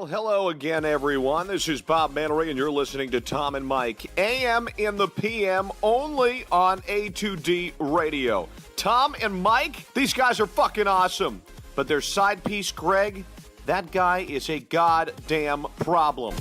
Well, hello again, everyone. This is Bob Mannery, and you're listening to Tom and Mike, AM in the PM, only on A2D Radio. Tom and Mike, these guys are fucking awesome. But their side piece, Greg, that guy is a goddamn problem.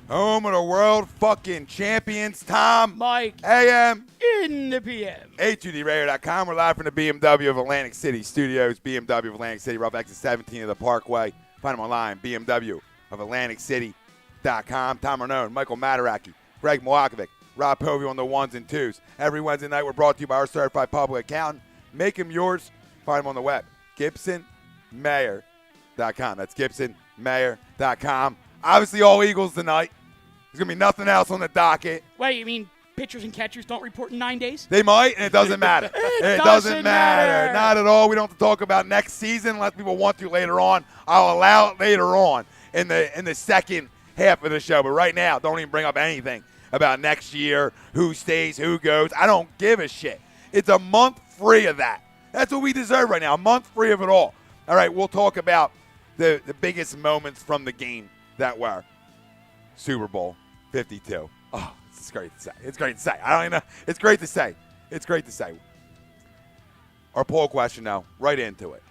Home of the world fucking champions, Tom. Mike. AM. In the PM. A2DRadio.com. We're live from the BMW of Atlantic City Studios. BMW of Atlantic City, rough exit 17 of the Parkway. Find them online, BMW of AtlanticCity.com. Tom Arnone, Michael Mataraki, Greg Milwakovic, Rob Povey on the ones and twos. Every Wednesday night, we're brought to you by our certified public accountant. Make them yours. Find them on the web, GibsonMayer.com. That's GibsonMayer.com. Obviously, all Eagles tonight. There's going to be nothing else on the docket. Wait, you mean pitchers and catchers don't report in 9 days? They might, and it doesn't matter. It doesn't matter. Not at all. We don't have to talk about next season unless people want to later on. I'll allow it later on in the second half of the show. But right now, don't even bring up anything about next year, who stays, who goes. I don't give a shit. It's a month free of that. That's what we deserve right now, a month free of it all. All right, we'll talk about the biggest moments from the game that were Super Bowl 52. Oh, it's great to say. It's great to say. I don't even know. It's great to say. It's great to say. Our poll question now, right into it.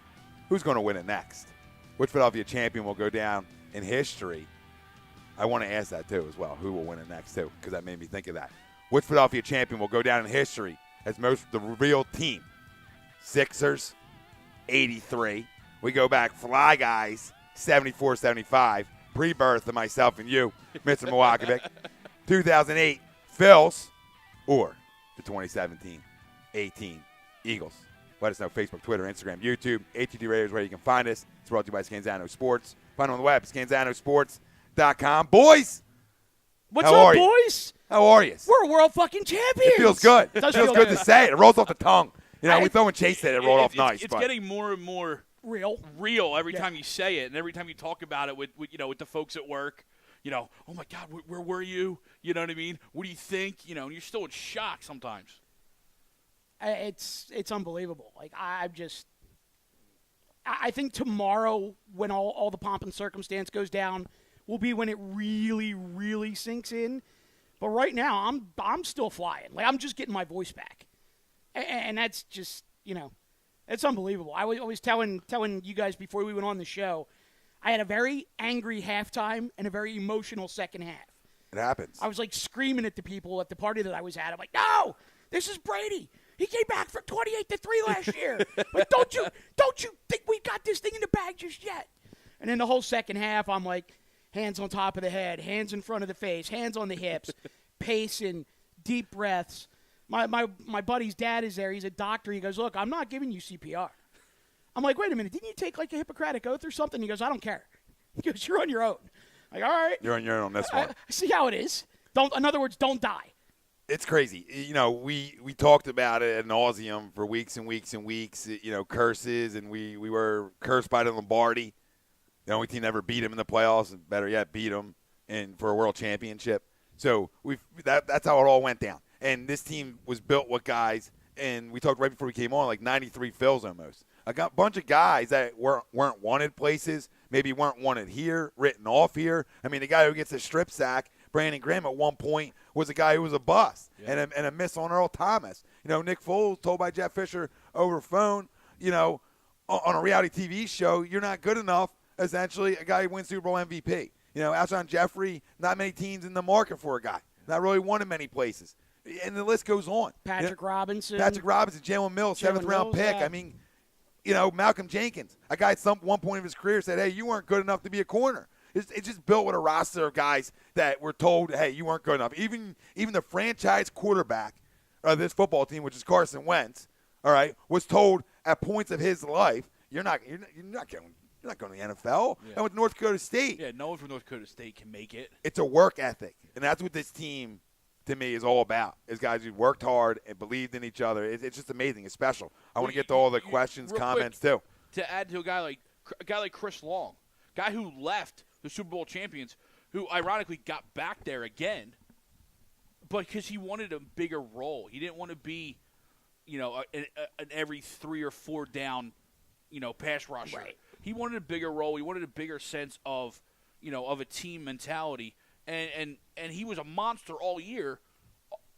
Who's going to win it next? Which Philadelphia champion will go down in history? I want to ask that, too, as well. Who will win it next, too? Because that made me think of that. Which Philadelphia champion will go down in history as the real team? Sixers, 83. We go back, Fly Guys, 74-75. Pre-birth of myself and you, Mr. Milwakovic. 2008, Phils, or the 2017-18 Eagles. Let us know. Facebook, Twitter, Instagram, YouTube. ATD Radio is where you can find us. It's brought to you by Scanzano Sports. Find them on the web, scanzanosports.com. Boys! What's up, boys? How are you? We're world fucking champions. It feels good. It does feels feel good to say it. It rolls off the tongue. You know, we thought when Chase said it rolled off nice. It's getting more and more real every time you say it, and every time you talk about it with the folks at work. You know, oh my God, where were you? You know what I mean? What do you think? You know, and you're still in shock sometimes. It's unbelievable. Like I think tomorrow, when all the pomp and circumstance goes down, will be when it really, really sinks in. But right now, I'm still flying. Like I'm just getting my voice back, and that's just it's unbelievable. I was telling you guys before we went on the show, I had a very angry halftime and a very emotional second half. It happens. I was like screaming at the people at the party that I was at. I'm like, no, this is Brady. He came back from 28-3 last year. Like, don't you think we got this thing in the bag just yet? And then the whole second half, I'm like, hands on top of the head, hands in front of the face, hands on the hips, pacing, deep breaths. My buddy's dad is there. He's a doctor. He goes, look, I'm not giving you CPR. I'm like, wait a minute. Didn't you take like a Hippocratic Oath or something? He goes, I don't care. He goes, you're on your own. I'm like, all right. You're on your own on this one. I see how it is. In other words, don't die. It's crazy. You know, we talked about it ad nauseum for weeks and weeks and weeks, curses, and we were cursed by the Lombardi. The only team that ever beat him in the playoffs, and better yet, beat him for a world championship. So that's how it all went down. And this team was built with guys, and we talked right before we came on, like 93 fills almost. I got a bunch of guys that weren't wanted places, maybe weren't wanted here, written off here. I mean, the guy who gets a strip sack, Brandon Graham, at one point was a guy who was a bust and a miss on Earl Thomas. Nick Foles told by Jeff Fisher over phone, on a reality TV show, you're not good enough, essentially, a guy who wins Super Bowl MVP. Alshon Jeffrey, not many teams in the market for a guy. Not really wanted many places. And the list goes on. Patrick Robinson, Jalen Mills, seventh-round pick. Yeah. I mean, Malcolm Jenkins, a guy at some one point of his career said, hey, you weren't good enough to be a corner. It's just built with a roster of guys that were told, hey, you weren't good enough. Even the franchise quarterback of this football team, which is Carson Wentz, all right, was told at points of his life, you're not going to the NFL. Yeah. And with North Dakota State. Yeah, no one from North Dakota State can make it. It's a work ethic, and that's what this team, to me, is all about, is guys who worked hard and believed in each other. It's just amazing. It's special. I want to get to all the questions, comments, too. To add to a guy like Chris Long, guy who left the Super Bowl champions, who ironically got back there again, but because he wanted a bigger role. He didn't want to be, an every 3 or 4 down, pass rusher. Right. He wanted a bigger role. He wanted a bigger sense of, of a team mentality. And he was a monster all year,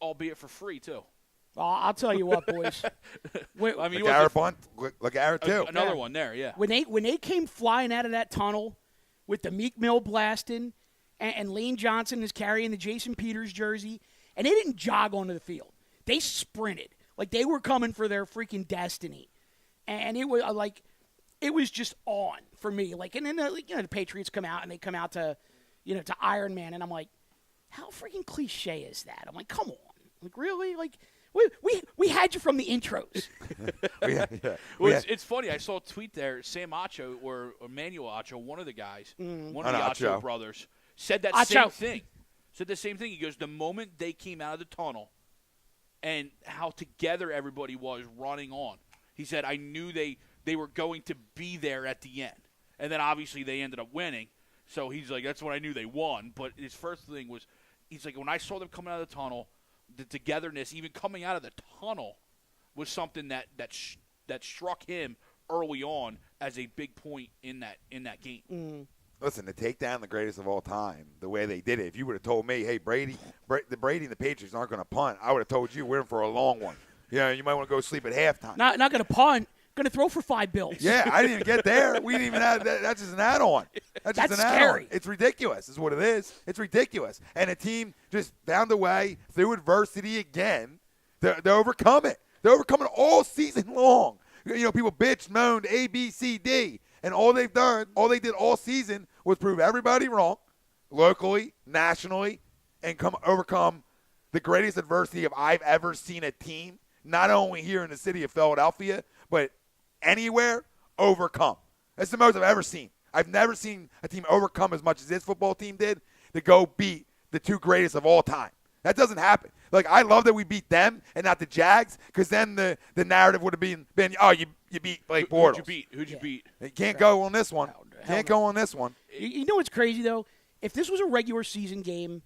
albeit for free too. Well, I'll tell you what, boys. I mean, LeGarrette too. Another one there, yeah. When they came flying out of that tunnel with the Meek Mill blasting, and Lane Johnson is carrying the Jason Peters jersey, and they didn't jog onto the field. They sprinted like they were coming for their freaking destiny, and it was it was just on for me. And then the Patriots come out and they come out to Iron Man, and I'm like, how freaking cliche is that? I'm like, come on, really? We had you from the intros. It's funny. I saw a tweet there. Sam Acho or Emmanuel Acho, one of the guys, one of the Acho brothers, said that same thing. Said the same thing. He goes, the moment they came out of the tunnel and how together everybody was running on, he said, I knew they were going to be there at the end. And then obviously they ended up winning. So he's like, that's when I knew they won. But his first thing was, he's like, when I saw them coming out of the tunnel, the togetherness, even coming out of the tunnel, was something that struck him early on as a big point in that game. Mm. Listen, to take down the greatest of all time, the way they did it, if you would have told me, hey, Brady and the Patriots aren't going to punt, I would have told you we're in for a long one. You might want to go sleep at halftime. Not going to punt. Going to throw for $5. Yeah, I didn't even get there. We didn't even have that. That's just an add-on. That's just an scary. add-on. It's ridiculous is what it is. It's ridiculous. And a team just found a way through adversity again to overcome it. They're overcoming all season long. People bitched, moaned, A, B, C, D. And all they did all season was prove everybody wrong, locally, nationally, and overcome the greatest adversity I've ever seen a team, not only here in the city of Philadelphia, but anywhere, overcome. That's the most I've ever seen. I've never seen a team overcome as much as this football team did to go beat the 2 greatest of all time. That doesn't happen. I love that we beat them and not the Jags, because then the narrative would have been oh, you beat Blake Bortles. Who'd you beat? You can't go on this one. Can't go on this one. You know what's crazy, though? If this was a regular season game,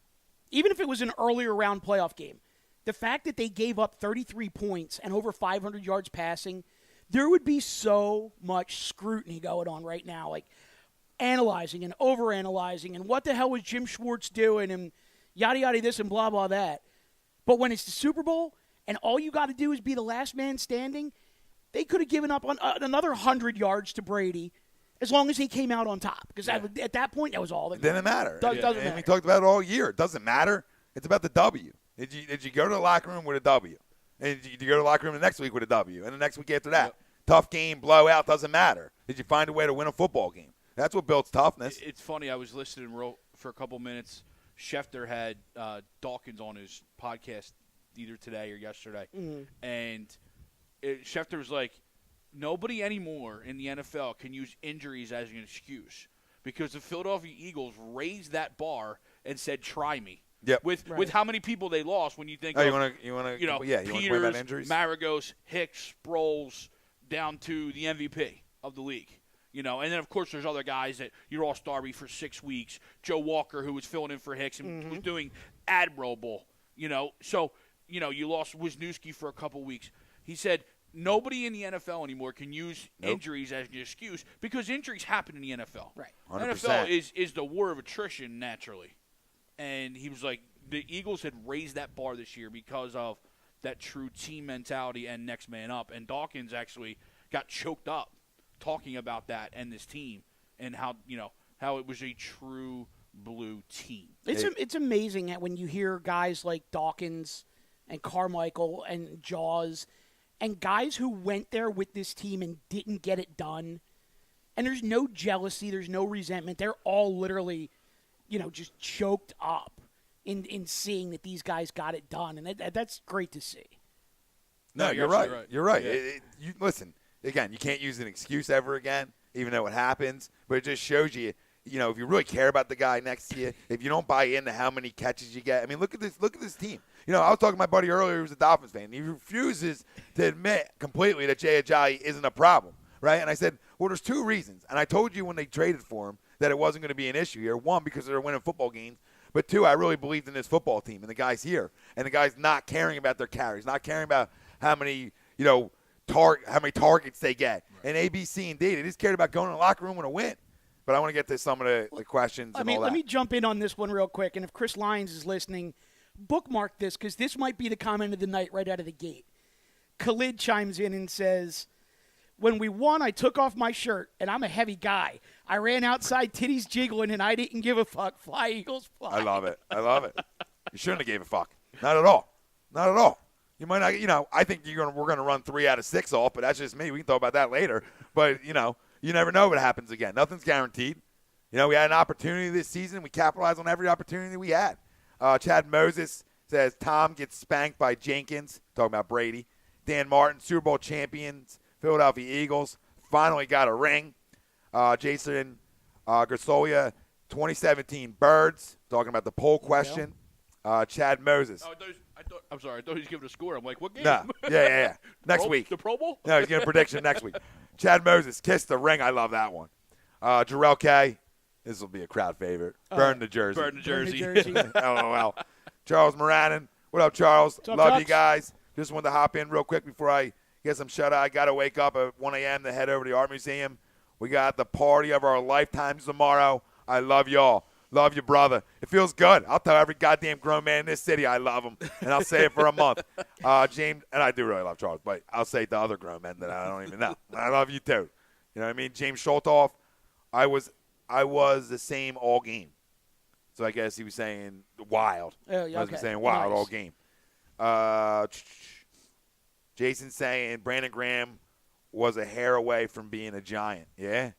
even if it was an earlier round playoff game, the fact that they gave up 33 points and over 500 yards passing, there would be so much scrutiny going on right now, analyzing and overanalyzing and what the hell was Jim Schwartz doing and yada, yada, this and blah, blah, that. But when it's the Super Bowl and all you got to do is be the last man standing, they could have given up on another 100 yards to Brady as long as he came out on top. Because at that point, that was all that didn't matter. Doesn't matter. And we talked about it all year. It doesn't matter. It's about the W. Did you go to the locker room with a W? And did you go to the locker room the next week with a W? And the next week after that? Yep. Tough game, blowout, doesn't matter. Did you find a way to win a football game? That's what builds toughness. It's funny. I was listening for a couple minutes. Schefter had Dawkins on his podcast either today or yesterday. Mm-hmm. And Schefter was like, nobody anymore in the NFL can use injuries as an excuse, because the Philadelphia Eagles raised that bar and said, try me. Yep. With how many people they lost when you think you want to Peters, about injuries? Maragos, Hicks, Sproles, down to the MVP of the league. And then, of course, there's other guys that you're all-star for 6 weeks. Joe Walker, who was filling in for Hicks and was doing admirable. So you lost Wisniewski for a couple weeks. He said nobody in the NFL anymore can use injuries as an excuse because injuries happen in the NFL. Right. 100%. NFL is the war of attrition naturally. And he was like, the Eagles had raised that bar this year because of that true team mentality and next man up. And Dawkins actually got choked up talking about that and this team and how it was a true blue team. It's amazing when you hear guys like Dawkins and Carmichael and Jaws and guys who went there with this team and didn't get it done. And there's no jealousy, there's no resentment. They're all literally, just choked up in seeing that these guys got it done. And that's great to see. No, you're right. You're right. Yeah. Listen, again, you can't use an excuse ever again, even though it happens. But it just shows you, if you really care about the guy next to you, if you don't buy into how many catches you get. I mean, look at this team. I was talking to my buddy earlier who was a Dolphins fan. And he refuses to admit completely that Jay Ajayi isn't a problem, right? And I said, well, there's two reasons. And I told you when they traded for him that it wasn't going to be an issue here. One, because they're winning football games. But two, I really believed in this football team and the guys here. And the guys not caring about their carries, not caring about how many, how many targets they get. Right. And A, B, C, and D. They just cared about going in the locker room with a win. But I want to get to some of the questions and all that. Let me jump in on this one real quick. And if Chris Lyons is listening, bookmark this because this might be the comment of the night right out of the gate. Khalid chimes in and says, when we won, I took off my shirt, and I'm a heavy guy. I ran outside, titties jiggling, and I didn't give a fuck. Fly, Eagles, fly. I love it. You shouldn't have gave a fuck. Not at all. Not at all. You might not, I think we're going to run 3 out of 6 off, but that's just me. We can talk about that later. But, you never know what happens again. Nothing's guaranteed. We had an opportunity this season. We capitalized on every opportunity we had. Chad Moses says Tom gets spanked by Jenkins. Talking about Brady. Dan Martin, Super Bowl champions, Philadelphia Eagles. Finally got a ring. Jason Garsolia, 2017 Birds. Talking about the poll question. Chad Moses. Oh, I'm sorry. I thought he was giving a score. I'm like, what game? No. Yeah. Next week. The Pro Bowl? No, he's giving a prediction next week. Chad Moses, kiss the ring. I love that one. Jarrell K. This will be a crowd favorite. Burn the jersey. Burn the jersey. LOL. Charles Moranin. What up, Charles? What's up, love Chucks? you guys. Just wanted to hop in real quick before I get some shut-eye. I got to wake up at 1 a.m. to head over to the Art Museum. We got the party of our lifetimes tomorrow. I love y'all. Love you, brother. It feels good. I'll tell every goddamn grown man in this city I love him, and I'll say it for a month. James, and I do really love Charles, but I'll say it to other grown men that I don't even know. I love you too. You know what I mean? James Scholtoff, I was the same all game. So I guess he was saying wild. Oh, yeah, I was saying wild all game. Jason saying Brandon Graham was a hair away from being a Giant. Yeah,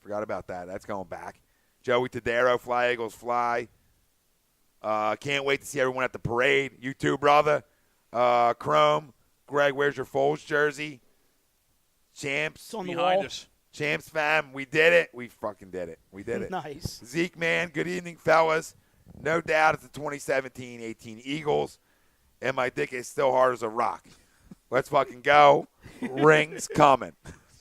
forgot about that. That's going back. Joey Tadero, Fly Eagles Fly. Can't wait to see everyone at the parade. You too, brother. Chrome, Greg, where's your Foles jersey? Champs. It's on the Behind wall. us. Champs, fam. We did it. We fucking did it. We did it. Nice. Zeke, man. Good evening, fellas. No doubt it's the 2017-18 Eagles, and my dick is still hard as a rock. Let's fucking go. Rings coming.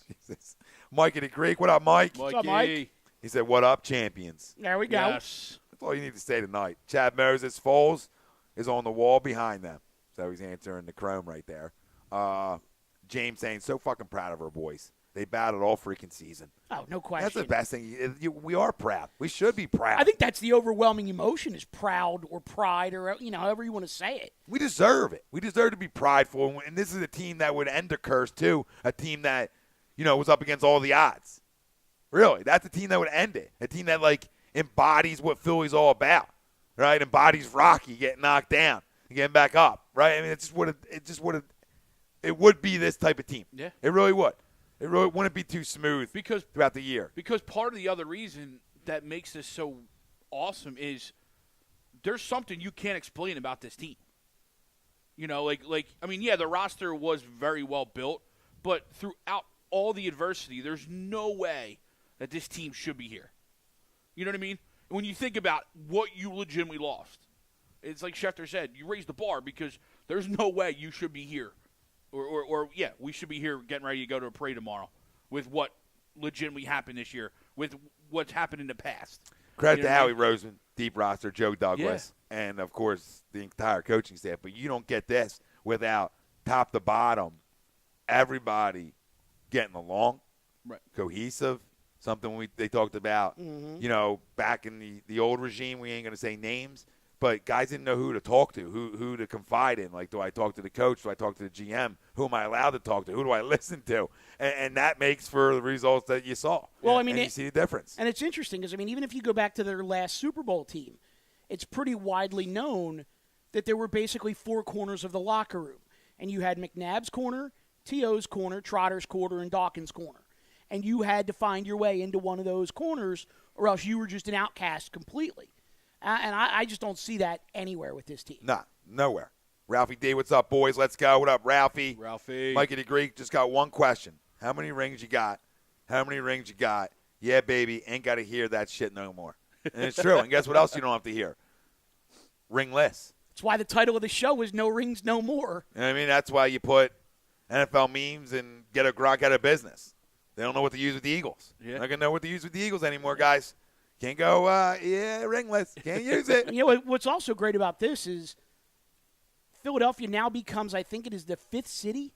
Jesus. Mike in the Greek. What up, Mike? What's up, Mike? He said, what up, champions? There we go. Yes. That's all you need to say tonight. Chad Moses, Foles is on the wall behind them. So he's answering the chrome right there. James saying, so fucking proud of our boys. They battled all freaking season. Oh, no question. That's the best thing. We are proud. We should be proud. I think that's the overwhelming emotion is proud or pride or, however you want to say it. We deserve it. We deserve to be prideful. And this is a team that would end a curse, too. A team that, was up against all the odds. Really. That's a team that would end it. A team that, embodies what Philly's all about, right? Embodies Rocky getting knocked down and getting back up, right? I mean, it would be this type of team. Yeah. It really would. It really wouldn't be too smooth throughout the year. Because part of the other reason that makes this so awesome is there's something you can't explain about this team. The roster was very well built, but throughout all the adversity, there's no way that this team should be here. You know what I mean? When you think about what you legitimately lost, it's like Schefter said, you raised the bar because there's no way you should be here. We should be here getting ready to go to a parade tomorrow with what legitimately happened this year, with what's happened in the past. Credit to Howie Roseman deep roster, Joe Douglas, and, of course, the entire coaching staff. But you don't get this without top to bottom, everybody getting along, cohesive, something they talked about, back in the old regime. We ain't going to say names, but guys didn't know who to talk to, who to confide in. Like, do I talk to the coach? Do I talk to the GM? Who am I allowed to talk to? Who do I listen to? And that makes for the results that you saw. Well, I mean, you see the difference. And it's interesting because, I mean, even if you go back to their last Super Bowl team, it's pretty widely known that there were basically four corners of the locker room. And you had McNabb's corner, T.O.'s corner, Trotter's corner, and Dawkins' corner. And you had to find your way into one of those corners or else you were just an outcast completely. And I just don't see that anywhere with this team. Nah, nowhere. Ralphie D, what's up, boys? Let's go. What up, Ralphie? Ralphie. Mikey the Greek just got one question. How many rings you got? How many rings you got? Yeah, baby, ain't got to hear that shit no more. And it's true. And guess what else you don't have to hear? Ringless. That's why the title of the show is No Rings, No More. You know what I mean? That's why you put NFL memes and get a Gronk out of business. They don't know what to use with the Eagles. Yeah. They're not going to know what to use with the Eagles anymore, guys. Can't go, ringless. Can't use it. You know, what's also great about this is Philadelphia now becomes, I think it is the fifth city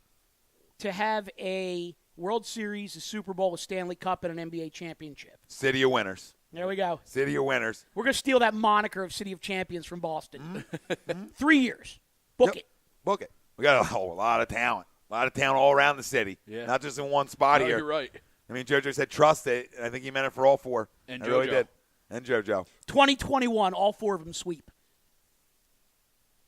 to have a World Series, a Super Bowl, a Stanley Cup, and an NBA championship. City of winners. There we go. City of winners. We're going to steal that moniker of City of Champions from Boston. 3 years. Book it. Book it. We got a lot of talent. A lot of talent all around the city. Yeah. Not just in one spot here. You're right. I mean, JoJo said trust it, and I think he meant it for all four. And I really JoJo. did. And JoJo. 2021, all four of them sweep.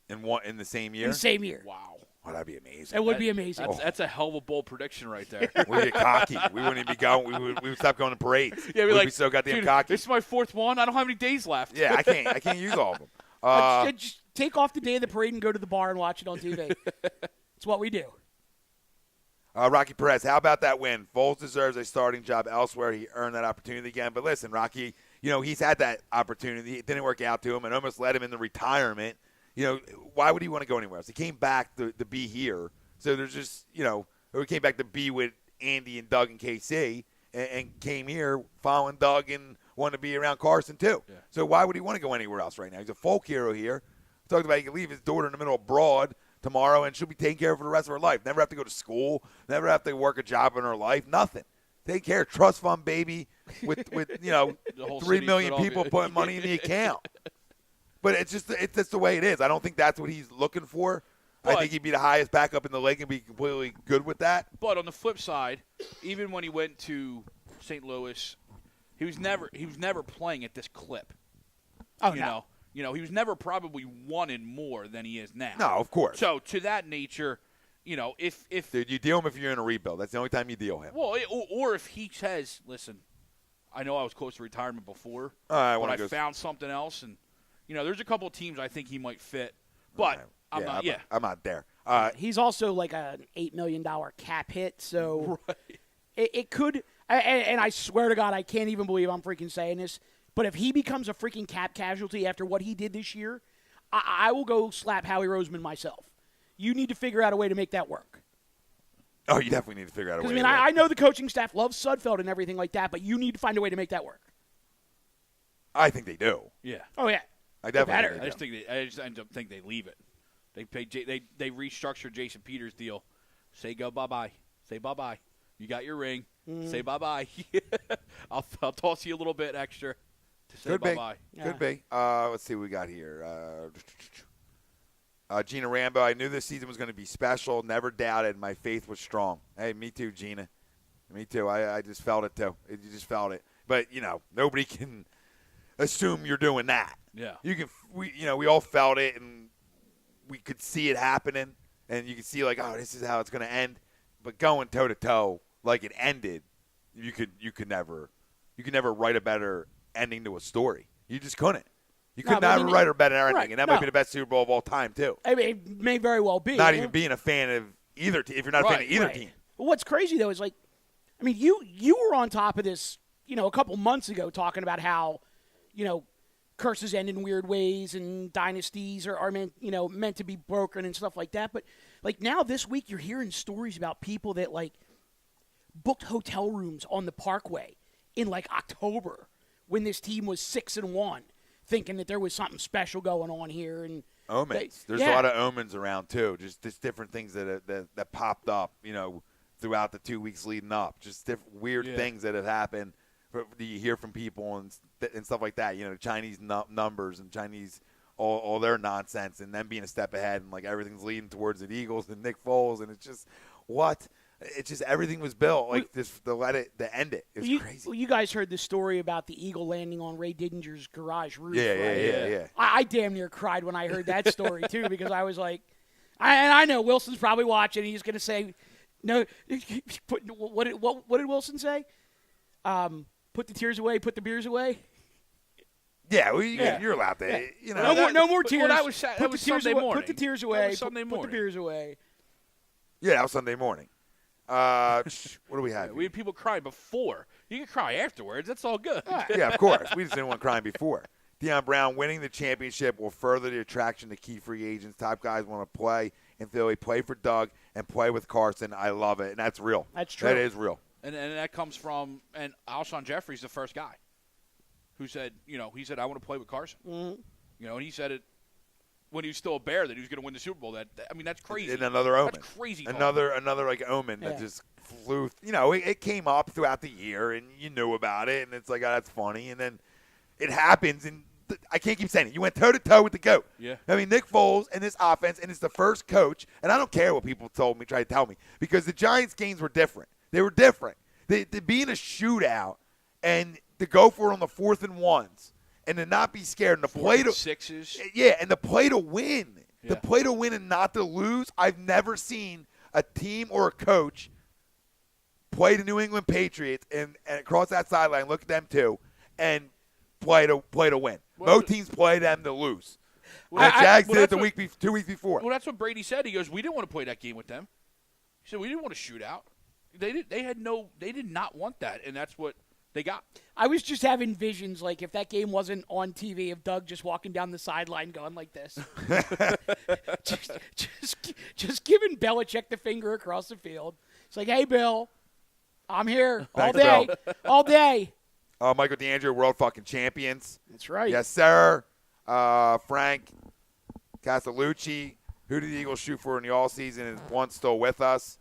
In the same year? In the same year. Wow. Oh, that'd be amazing. It would be amazing. That's a hell of a bold prediction right there. We'd get cocky. We wouldn't even be going. We would stop going to parades. Yeah, we'd like, be so goddamn dude, cocky. This is my fourth one. I don't have any days left. Yeah, I can't use all of them. Just take off the day of the parade and go to the bar and watch it on TV. It's what we do. Rocky Perez, how about that win? Foles deserves a starting job elsewhere. He earned that opportunity again. But listen, Rocky, he's had that opportunity. It didn't work out to him and almost led him into retirement. Why would he want to go anywhere else? He came back to be here. So there's just, or he came back to be with Andy and Doug and KC and came here following Doug and wanted to be around Carson too. Yeah. So why would he want to go anywhere else right now? He's a folk hero here. We talked about he could leave his daughter in the middle of Broad tomorrow and she'll be taken care of for the rest of her life. Never have to go to school. Never have to work a job in her life. Nothing. Take care. Trust fund baby with 3 million people putting money in the account. But it's just the way it is. I don't think that's what he's looking for. But I think he'd be the highest backup in the league and be completely good with that. But on the flip side, even when he went to St. Louis, he was never playing at this clip. Oh, he was never probably wanted more than he is now. No, of course. So to that nature, if dude, you deal him if you're in a rebuild. That's the only time you deal him. Well, or if he says, "Listen, I know I was close to retirement before, but I found something else," and there's a couple of teams I think he might fit, but. I'm not there. He's also like an $8 million cap hit, so right. it could. And I swear to God, I can't even believe I'm freaking saying this. But if he becomes a freaking cap casualty after what he did this year, I will go slap Howie Roseman myself. You need to figure out a way to make that work. Oh, you definitely need to figure out a way. Because I know the coaching staff loves Sudfeld and everything like that, but you need to find a way to make that work. I think they do. Yeah. Oh yeah. I definitely. I just end up think they leave it. They they restructured Jason Peters' deal. Say go bye-bye. Say bye-bye. You got your ring. Say bye-bye. I'll toss you a little bit extra to say bye-bye. Could be. Let's see what we got here. Gina Rambo, I knew this season was going to be special. Never doubted. My faith was strong. Hey, me too, Gina. Me too. I just felt it, too. You just felt it. But, nobody can assume you're doing that. Yeah. We all felt it, and we could see it happening, and you could see this is how it's going to end. But going toe to toe like it ended, you could never write a better ending to a story. You just couldn't. You could never write a better ending, and that might be the best Super Bowl of all time too. I mean, it may very well be. Not even being a fan of either team. If you're not a fan of either team. Well, what's crazy though is you were on top of this, a couple months ago talking about how, curses end in weird ways and dynasties are meant to be broken and stuff like that. But now this week you're hearing stories about people that booked hotel rooms on the Parkway in October when this team was 6-1 thinking that there was something special going on here. And omens. There's a lot of omens around too. Just different things that popped up, throughout the 2 weeks leading up. Just different weird things that have happened that you hear from people and stuff like that. Chinese numbers and Chinese all their nonsense, and them being a step ahead, and like everything's leading towards the Eagles and Nick Foles, and it's just what. It's just everything was built like this to end it. It's crazy. Well, you guys heard the story about the eagle landing on Ray Didinger's garage roof. Yeah. I damn near cried when I heard that story too, because I was like, I know Wilson's probably watching. He's going to say, no. What did Wilson say? Put the tears away. Put the beers away. Yeah, you're allowed to. No more tears. Well, that was Sunday morning. Put the tears away. Sunday morning. Put the beers away. Yeah, that was Sunday morning. What do we have? We had people crying before. You can cry afterwards. That's all good. Yeah, of course. We just didn't want crying before. Deion Brown winning the championship will further the attraction to key free agents. Top guys want to play in Philly, play for Doug, and play with Carson. I love it, and that's real. That's true. That is real. And that comes from – and Alshon Jeffrey's the first guy who said, he said, I want to play with Carson. Mm-hmm. And he said it when he was still a Bear that he was going to win the Super Bowl. That's crazy. And another omen. That's crazy. Another like omen that just flew. It came up throughout the year, and you knew about it, and it's like, oh, that's funny. And then it happens, and I can't keep saying it. You went toe-to-toe with the GOAT. Yeah. I mean, Nick Foles and this offense, and it's the first coach, and I don't care what people tried to tell me, because the Giants' games were different. They were different. They being a shootout and to go for it on the 4th and 1s. And to not be scared, and to play to sixes. Yeah, and to play to win. Yeah. To play to win and not to lose. I've never seen a team or a coach play the New England Patriots and across that sideline, look at them too, and play to win. Well, Most teams play them to lose. Well, the Jags did it 2 weeks before. Well, that's what Brady said. He goes, we didn't want to play that game with them. He said we didn't want to shoot out. They did not want that, and that's what they got. I was just having visions, like if that game wasn't on TV, of Doug just walking down the sideline going like this. just giving Belichick the finger across the field. It's like, hey, Bill, I'm here all Thanks, day. Bill. All day. Michael DeAndre, world fucking champions. That's right. Yes, sir. Frank Castellucci, who did the Eagles shoot for in the all-season? Is Blunt still with us?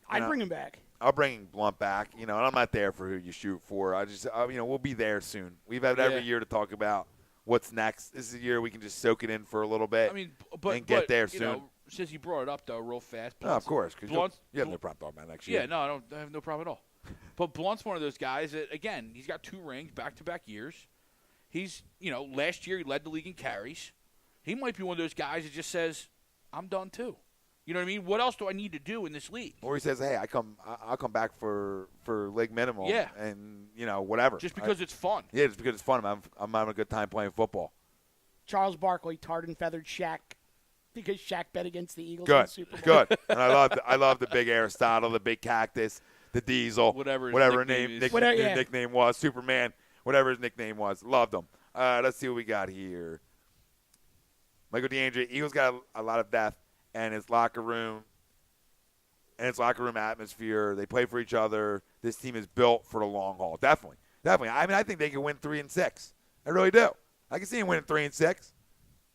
I'd bring him back. I'll bring Blunt back, and I'm not there for who you shoot for. We'll be there soon. We've had every year to talk about what's next. This is a year we can just soak it in for a little bit and get there soon. Since you brought it up, though, real fast. No, of course, because you have no problem talking about next year. Yeah, no, I have no problem at all. But Blunt's one of those guys that, again, he's got 2 rings back-to-back years. He's, last year he led the league in carries. He might be one of those guys that just says, I'm done too. You know what I mean? What else do I need to do in this league? Or he says, hey, I'll come back for league minimum. Yeah. And, whatever. Just because it's fun. Yeah, just because it's fun. I'm having a good time playing football. Charles Barkley tarred and feathered Shaq because Shaq bet against the Eagles Good. in the Super Bowl. Good. And I love the big Aristotle, the big cactus, the Diesel, whatever his nickname was, Superman, whatever his nickname was. Loved him. Let's see what we got here. Michael DeAndre, Eagles got a lot of depth. And its locker room atmosphere. They play for each other. This team is built for the long haul. Definitely. I mean, I think they can win 3-6. I really do. I can see them winning 3-6.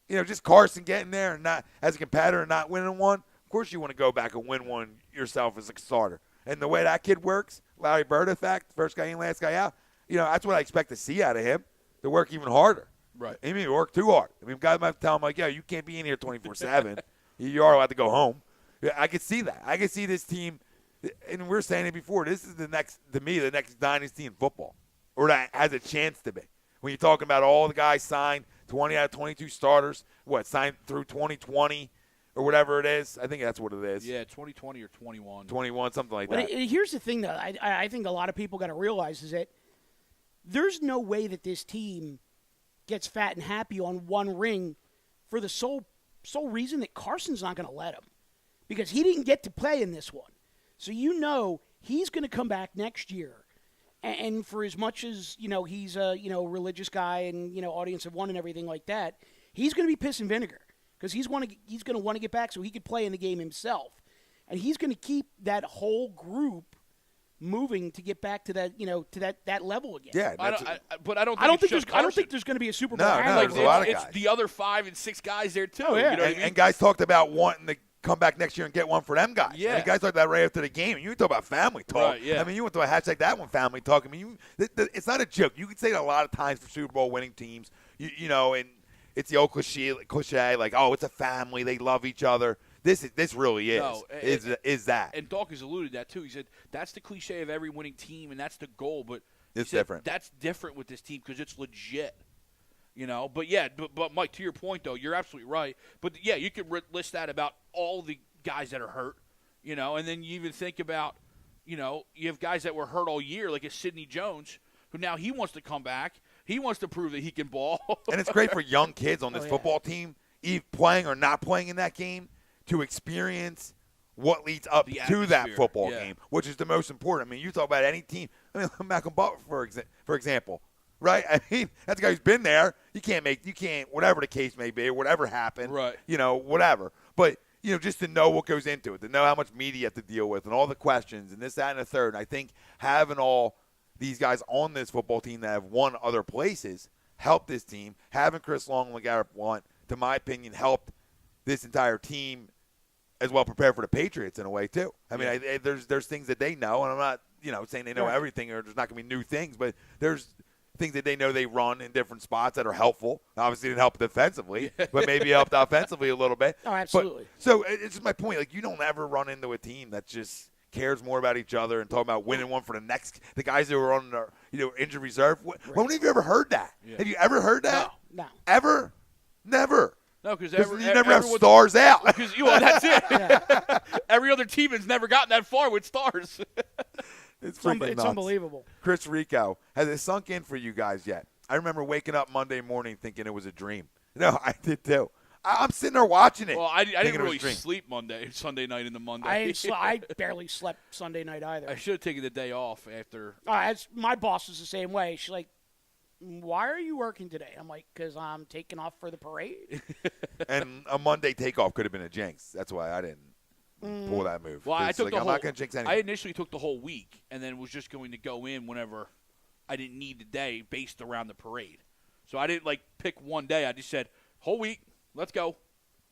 Just Carson getting there and not as a competitor and not winning one. Of course, you want to go back and win one yourself as a starter. And the way that kid works, Larry Bird effect, first guy in, last guy out. That's what I expect to see out of him. To work even harder. Right. I mean, work too hard. I mean, guys might tell him like, "Yo, you can't be in here 24/7." You are allowed to go home. I could see that. I could see this team, and we were saying it before, this is the next dynasty in football, or that has a chance to be. When you're talking about all the guys signed, 20 out of 22 starters, signed through 2020 or whatever it is. I think that's what it is. Yeah, 2020 or 21. 21, something like that. Here's the thing, though. I think a lot of people got to realize is that there's no way that this team gets fat and happy on one ring for the sole reason that Carson's not going to let him, because he didn't get to play in this one. So he's going to come back next year. And for as much as, he's a, religious guy and, audience of one and everything like that, he's going to be piss and vinegar because he's going to want to get back so he could play in the game himself. And he's going to keep that whole group moving to get back to that, to that level again. Yeah, but I don't think there's going to be a Super Bowl. No, hangover. there's a lot of guys. It's the other 5 and 6 guys there too. Oh, yeah. You know what I mean? And guys talked about wanting to come back next year and get one for them guys. Yeah. I mean, guys talked about right after the game. And you talk about family talk. Right, yeah. I mean, you went to a hashtag that one family talk. I mean, it's not a joke. You can say it a lot of times for Super Bowl winning teams. You know, and it's the old cliche like, oh, it's a family. They love each other. This really is that. And Dawkins alluded to that too. He said that's the cliche of every winning team, and that's the goal. But it's different. That's different with this team because it's legit. But yeah, but Mike, to your point though, you're absolutely right. But yeah, you could list that about all the guys that are hurt. And then you even think about, you have guys that were hurt all year, like a Sidney Jones, who now he wants to come back. He wants to prove that he can ball. And it's great for young kids on this football team, playing or not playing in that game, to experience what leads up to that football game, which is the most important. I mean, you talk about any team. I mean, Malcolm Butler, for example, right? I mean, that's a guy who's been there. You can't, whatever the case may be, whatever happened, right? Whatever. But, just to know what goes into it, to know how much media you have to deal with and all the questions and this, that, and the third. And I think having all these guys on this football team that have won other places helped this team. Having Chris Long and LeGarrette Blount, to my opinion, helped this entire team as well prepared for the Patriots in a way too. I mean, there's things that they know, and I'm not saying they know everything or there's not going to be new things, but there's things that they know they run in different spots that are helpful. Obviously, didn't help defensively, but maybe helped offensively a little bit. Oh, absolutely. So it's just my point. Like, you don't ever run into a team that just cares more about each other and talking about winning one for the guys that were on their injured reserve. When have you ever heard that? Yeah. Have you ever heard that? No. Ever? Never. No, because you never have stars out. Because that's it. Yeah. Every other team has never gotten that far with stars. It's unbelievable. Chris Rico, has it sunk in for you guys yet? I remember waking up Monday morning thinking it was a dream. No, I did too. I'm sitting there watching it. Well, I didn't really sleep Sunday night into Monday. I barely slept Sunday night either. I should have taken the day off after. My boss is the same way. She's like, why are you working today? I'm like, because I'm taking off for the parade. And a Monday takeoff could have been a jinx. That's why I didn't pull that move. Well, I'm not going to jinx anything. I initially took the whole week and then was just going to go in whenever I didn't need the day based around the parade. So I didn't pick one day. I just said, whole week, let's go,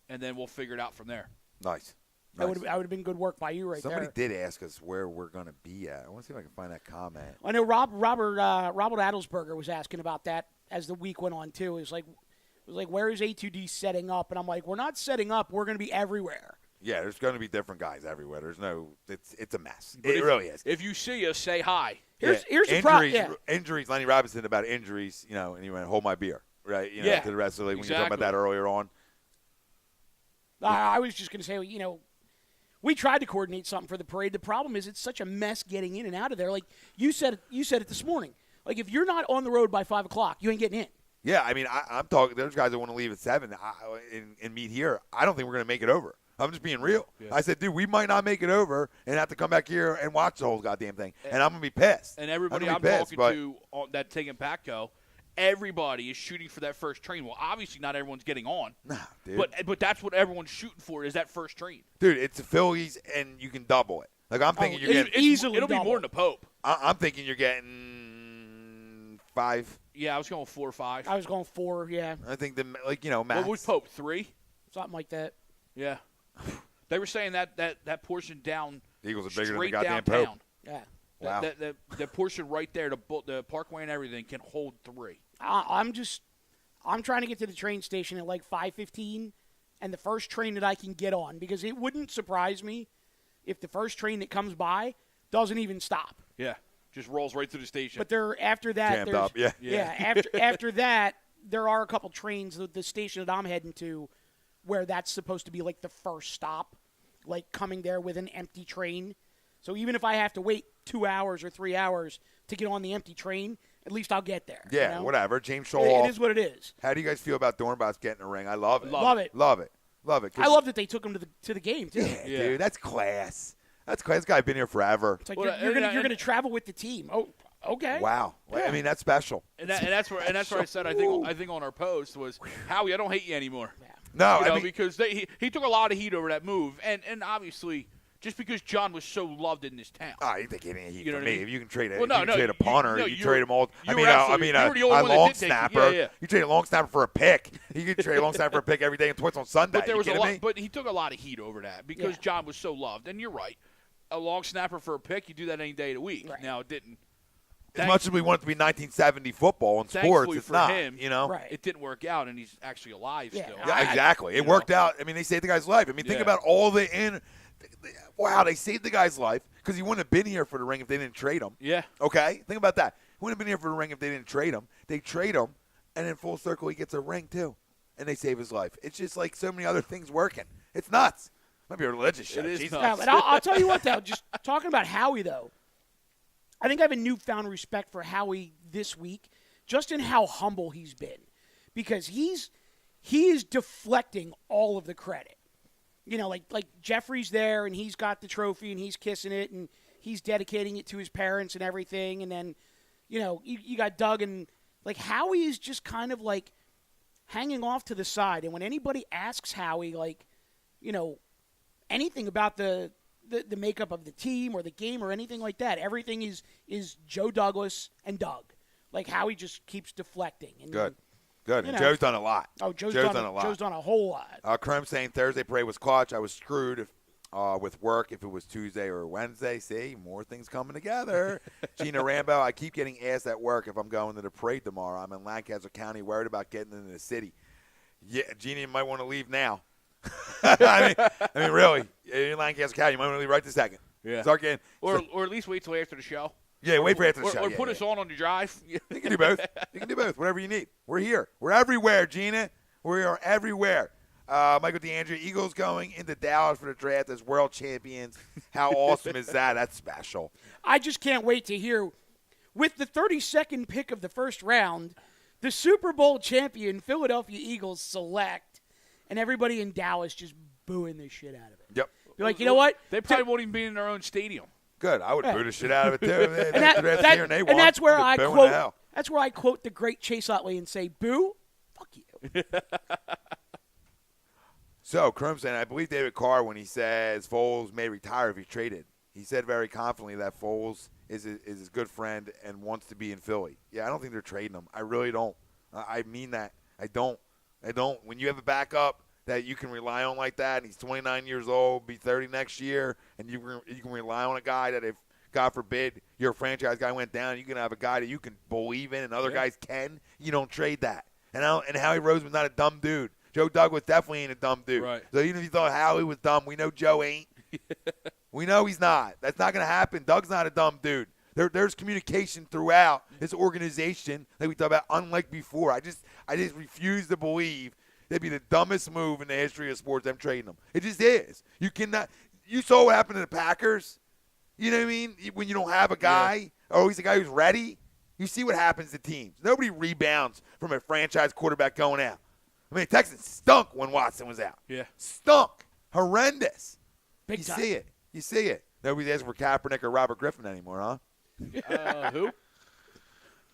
and then we'll figure it out from there. Nice. That would have been good work by you right Somebody there. did ask us where we're going to be at. I want to see if I can find that comment. I know Robert Adelsberger was asking about that as the week went on too. It was like, where is A2D setting up? And I'm like, we're not setting up. We're going to be everywhere. Yeah, there's going to be different guys everywhere. There's it's a mess. It really is. If you see us, say hi. Here's the problem. Yeah. Injuries. Lenny Robinson about injuries. And you went, hold my beer, right? To the rest of the league. When you talk about that earlier on. I was just going to say, we tried to coordinate something for the parade. The problem is it's such a mess getting in and out of there. Like you said it this morning. Like if you're not on the road by 5 o'clock, you ain't getting in. Yeah, I mean, I'm talking. There's guys that want to leave at 7 and meet here. I don't think we're going to make it over. I'm just being real. Yeah. I said, dude, we might not make it over and have to come back here and watch the whole goddamn thing. And I'm going to be pissed. And everybody I'm talking to on that taking Patco, everybody is shooting for that first train. Well, obviously not everyone's getting on. Nah, dude. But that's what everyone's shooting for is that first train. Dude, it's the Phillies, and you can double it. Like, I'm thinking you're getting – easily it'll be more than the Pope. I'm thinking you're getting 5. Yeah, I was going 4 or 5. I was going 4, yeah. I think, max. What was Pope, 3? Something like that. Yeah. They were saying that portion down the Eagles are bigger than the goddamn downtown. Pope. Yeah. Wow. That portion right there, the Parkway and everything, can hold 3. I'm trying to get to the train station at 5:15, and the first train that I can get on, because it wouldn't surprise me if the first train that comes by doesn't even stop. Yeah, just rolls right through the station. But after that, jammed up. Yeah. After that, there are a couple trains. The station that I'm heading to, where that's supposed to be the first stop, coming there with an empty train. So even if I have to wait 2 hours or 3 hours to get on the empty train, at least I'll get there. Yeah, whatever. James Scholl. It is what it is. How do you guys feel about Dornbos getting a ring? I love it. Love it. Love it. I love that they took him to the game too. Yeah, dude, that's class. That's class. This guy's been here forever. It's you're gonna travel with the team. Oh, okay. Wow. Yeah. I mean, that's special. And that's where I said I think on our post was, Howie, I don't hate you anymore. Yeah. No, because he took a lot of heat over that move, and obviously just because John was so loved in this town. Oh, you think any heat You know for what I me? mean? If you can trade Well, no, trade a punter, no, you you trade were- them all. you were absolutely- you were the only a one that long did take it. snapper. Yeah. You trade a long snapper for a pick. You could trade a long snapper for a pick every day and twice on Sunday. But there was you a kidding lot. me? But he took a lot of heat over that because John was so loved. And you're right. A long snapper for a pick, you do that any day of the week. Right. Now it didn't. As much as we want it to be 1970 football and sports, Thankfully it's for not. him, You know. Right. It didn't work out, and he's actually alive still. Yeah, exactly. It worked out. I mean, they saved the guy's life. I mean, think Yeah. about all the wow, they saved the guy's life because he wouldn't have been here for the ring if they didn't trade him. Yeah. Okay? Think about that. He wouldn't have been here for the ring if they didn't trade him. They trade him, and in full circle, he gets a ring, too. And they save his life. It's just like so many other things working. It's nuts. Might be a religious show. It is Jesus. nuts. Yeah, but I'll tell you what, though, just talking about Howie, though, I think I have a newfound respect for Howie this week, just in how humble he's been, because he is deflecting all of the credit. You know, like Jeffrey's there, and he's got the trophy, and he's kissing it, and he's dedicating it to his parents and everything, and then, you know, you got Doug, and, like, Howie is just kind of, like, hanging off to the side, and when anybody asks Howie, like, you know, anything about the makeup of the team or the game or anything like that, everything is Joe Douglas and Doug. Like, Howie just keeps deflecting. And, Good. And you know. Joe's done a lot. Oh, Joe's done done a lot. Joe's done a whole lot. Crum saying Thursday parade was clutch. I was screwed with work if it was Tuesday or Wednesday. See, more things coming together. Gina Rambo, I keep getting asked at work if I'm going to the parade tomorrow. I'm in Lancaster County, worried about getting into the city. Yeah, Gina, you might want to leave now. I mean, really, in Lancaster County, you might want to leave right this second. Yeah. Start getting, Or at least wait till after the show. yeah, wait for after the show. Or Yeah, put yeah. us on the drive. You can do both. You can do both. Whatever you need. We're here. We're everywhere, Gina. We are everywhere. Michael DeAndrea, Eagles going into Dallas for the draft as world champions. How awesome is that? That's special. I just can't wait to hear, with the 32nd pick of the first round, the Super Bowl champion Philadelphia Eagles select, and everybody in Dallas just booing the shit out of it. Yep. Be like, you know what? They probably won't even be in their own stadium. Good. I would boo the shit out of it, too. And that's where I quote. That's where I quote the great Chase Utley and say, "Boo, fuck you." So, Crum saying, I believe David Carr when he says Foles may retire if he's traded. He said very confidently that Foles is his good friend and wants to be in Philly. Yeah, I don't think they're trading him. I really don't. I mean that. I don't. When you have a backup that you can rely on like that, and he's 29 years old, be 30 next year, and you can rely on a guy that if, God forbid, your franchise guy went down, you can have a guy that you can believe in and other guys can, you don't trade that. And Howie Roseman's not a dumb dude. Joe Douglas definitely ain't a dumb dude. Right. So even if you thought Howie was dumb, we know Joe ain't. We know he's not. That's not going to happen. Doug's not a dumb dude. There's communication throughout this organization that we talked about, unlike before. I just refuse to believe that'd be the dumbest move in the history of sports, them trading them. It just is. You cannot. You saw what happened to the Packers. You know what I mean? When you don't have a guy, or he's a guy who's ready, you see what happens to teams. Nobody rebounds from a franchise quarterback going out. I mean, Texans stunk when Watson was out. Yeah. Stunk. Horrendous. Big You time. see it. You see it. Nobody's asking for Kaepernick or Robert Griffin anymore, huh? Who?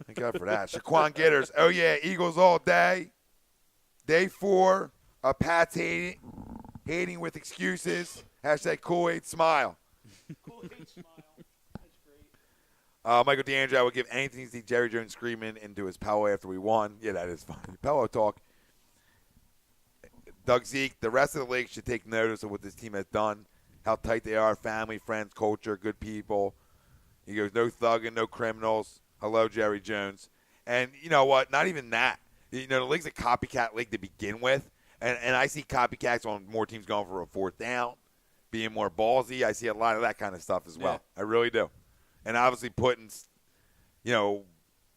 Thank God for that. Shaquan Gitters. Oh, yeah, Eagles all day. Day 4. Pat's hating with excuses. Hashtag Kool-Aid smile. Kool-Aid smile. That's great. Michael DeAndrea, I would give anything to see Jerry Jones screaming into his pillow after we won. Yeah, that is funny. Pillow talk. Doug Zeke, the rest of the league should take notice of what this team has done, how tight they are, family, friends, culture, good people. He goes, no thugging, no criminals. Hello, Jerry Jones. And you know what? Not even that. You know, the league's a copycat league to begin with, and I see copycats on more teams going for a fourth down, being more ballsy. I see a lot of that kind of stuff as well. Yeah. I really do. And obviously putting, you know,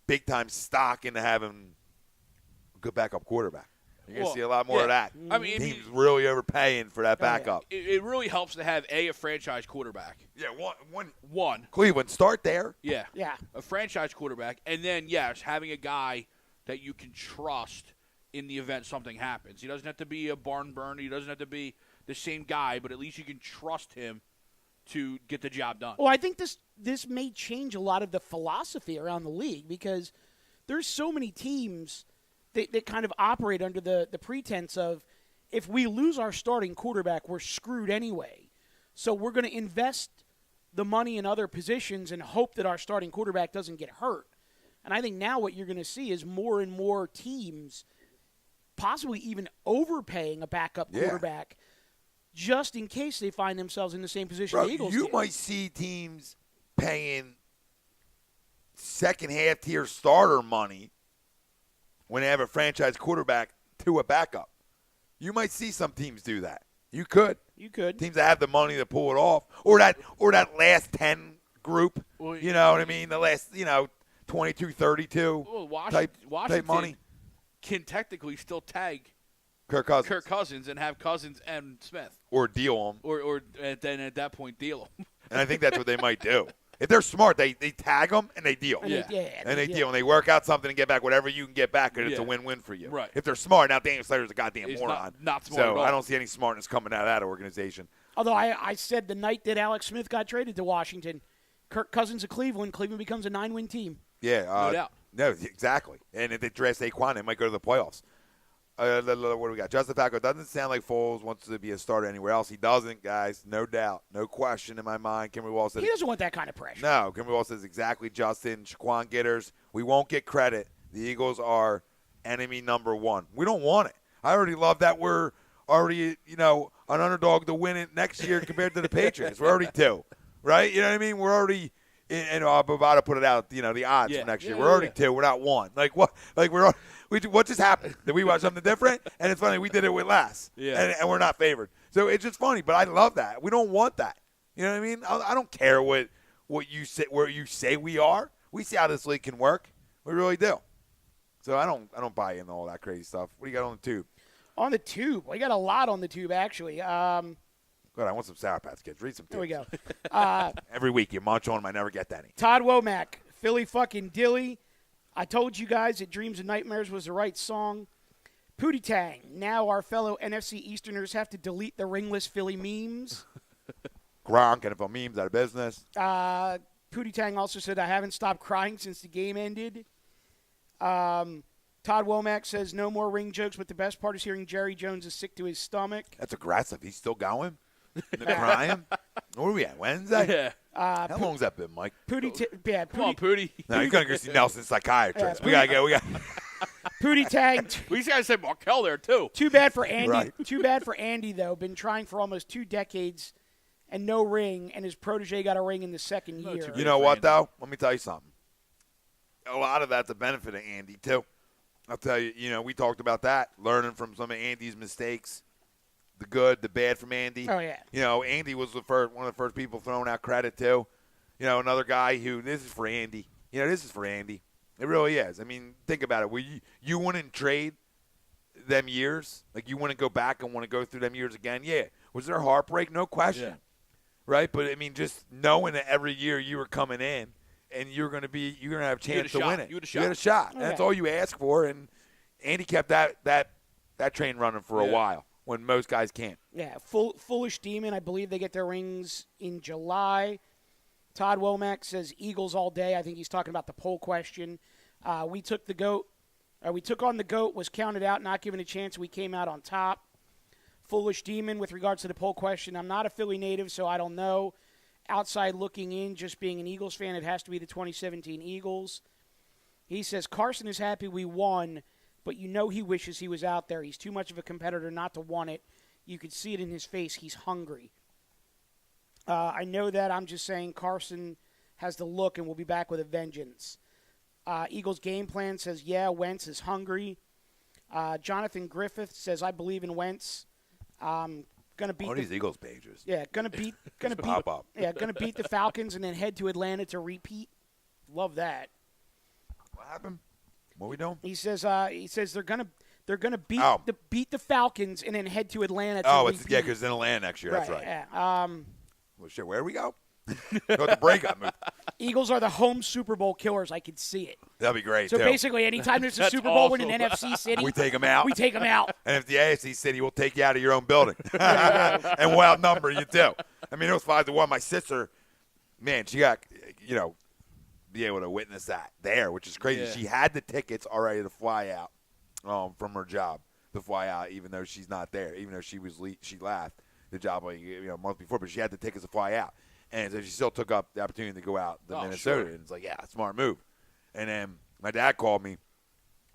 big-time stock into having a good backup quarterback. You're going to see a lot more of that. I mean, teams really overpaying for that backup. It really helps to have a franchise quarterback. Yeah, One. Cleveland, start there. Yeah. Yeah. A franchise quarterback. And then, yes, having a guy that you can trust in the event something happens. He doesn't have to be a barn burner. He doesn't have to be the same guy, but at least you can trust him to get the job done. Well, I think this may change a lot of the philosophy around the league because there's so many teams that kind of operate under the pretense of if we lose our starting quarterback, we're screwed anyway. So we're going to invest the money in other positions and hope that our starting quarterback doesn't get hurt. And I think now what you're going to see is more and more teams possibly even overpaying a backup quarterback just in case they find themselves in the same position the Eagles you did. might see teams paying second half tier starter money when they have a franchise quarterback to a backup. You might see some teams do that. You could. Teams that have the money to pull it off, or that last 10 group. Well, you know what I mean? The last 22, 32 Washington type money can technically still tag Kirk Cousins and have Cousins and Smith, or deal them, or then at that point deal them. And I think that's what they might do. If they're smart, they tag them and they deal. And they deal. And they work out something and get back whatever you can get back, and it's a win-win for you. Right. If they're smart, now Daniel Snyder's a goddamn moron. Not smart at so all. I don't see any smartness coming out of that organization. Although I said the night that Alex Smith got traded to Washington, Kirk Cousins of Cleveland becomes a 9-win team. Yeah. No doubt. No, exactly. And if they draft Saquon, they might go to the playoffs. What do we got? Justin Falco doesn't sound like Foles wants to be a starter anywhere else. He doesn't, guys. No doubt. No question in my mind. Kimberly Wall says He doesn't want that kind of pressure. No. Kimberly Wall says exactly, Justin. Shaquan Gitters. We won't get credit. The Eagles are enemy number one. We don't want it. I already love that we're already, an underdog to win it next year compared to the Patriots. We're already 2, right? You know what I mean? We're already – and Bovada put it out, the odds for next year. We're already 2. We're not 1. Like, what? Like, what just happened? Did we watch something different? And it's funny, we did it with less. Yeah. And we're not favored. So it's just funny, but I love that. We don't want that. You know what I mean? I don't care what you say, where you say we are. We see how this league can work. We really do. So I don't buy into all that crazy stuff. What do you got on the tube? On the tube. We got a lot on the tube, actually. Good. I want some Sour Patch Kids. Read some tubes. There we go. Every week you munch on them. I never get any. Todd Womack, Philly fucking Dilly. I told you guys that Dreams and Nightmares was the right song. Pootie Tang. Now our fellow NFC Easterners have to delete the ringless Philly memes. Gronk, NFL memes out of business. Pootie Tang also said, I haven't stopped crying since the game ended. Todd Womack says, no more ring jokes, but the best part is hearing Jerry Jones is sick to his stomach. That's aggressive. He's still going? Crying? What are we at, Wednesday? Yeah. How long's that been, Mike? Come on, Pootie. No, you're going to go see Nelson's psychiatrist. Yeah, We got to go. Pootie Tang. We got to say Markel there, too. Too bad for Andy. Right. Too bad for Andy, though. Been trying for almost 2 decades and no ring, and his protege got a ring in the second year. You know what, though? Let me tell you something. A lot of that's a benefit of Andy, too. I'll tell you, we talked about that, learning from some of Andy's mistakes, the good, the bad from Andy. Oh, yeah. Andy was one of the first people throwing out credit, too. Another guy who, this is for Andy. This is for Andy. It really is. I mean, think about it. You wouldn't trade them years? Like, you wouldn't go back and want to go through them years again? Yeah. Was there a heartbreak? No question. Yeah. Right? But, I mean, just knowing that every year you were coming in and you're going to have a chance to win it. You had a shot. Okay. That's all you ask for. And Andy kept that train running for a while when most guys can't. Yeah, Foolish Demon, I believe they get their rings in July. Todd Womack says Eagles all day. I think he's talking about the poll question. We took on the GOAT, was counted out, not given a chance. We came out on top. Foolish Demon, with regards to the poll question, I'm not a Philly native, so I don't know. Outside looking in, just being an Eagles fan, it has to be the 2017 Eagles. He says, Carson is happy we won, but he wishes he was out there. He's too much of a competitor not to want it. You could see it in his face. He's hungry. I know that. I'm just saying Carson has the look and will be back with a vengeance. Eagles game plan says, Wentz is hungry. Jonathan Griffith says, I believe in Wentz. Gonna beat these Eagles pages. Yeah, gonna beat pop up. Yeah, gonna beat the Falcons and then head to Atlanta to repeat. Love that. What happened? What are we doing? He says they're gonna beat the Falcons and then head to Atlanta to repeat. because it's in Atlanta next year. Right, That's right. Yeah. Well, shit, where do we go? Go to breakup move. Eagles are the home Super Bowl killers. I could see it. That'll be great, So too. basically, anytime there's a That's Super Bowl in awesome. an NFC city, We take them out. We take them out. And if the AFC city will take you out of your own building. And we'll outnumber you, too. I mean, it was 5-1. My sister, man, she got, be able to witness that there, which is crazy. Yeah. She had the tickets already to fly out from her job, to fly out, even though she's not there, even though she left. the job like, a month before, but she had the tickets to fly out. And so she still took up the opportunity to go out to Minnesota. Sure. And it's like, yeah, smart move. And then my dad called me.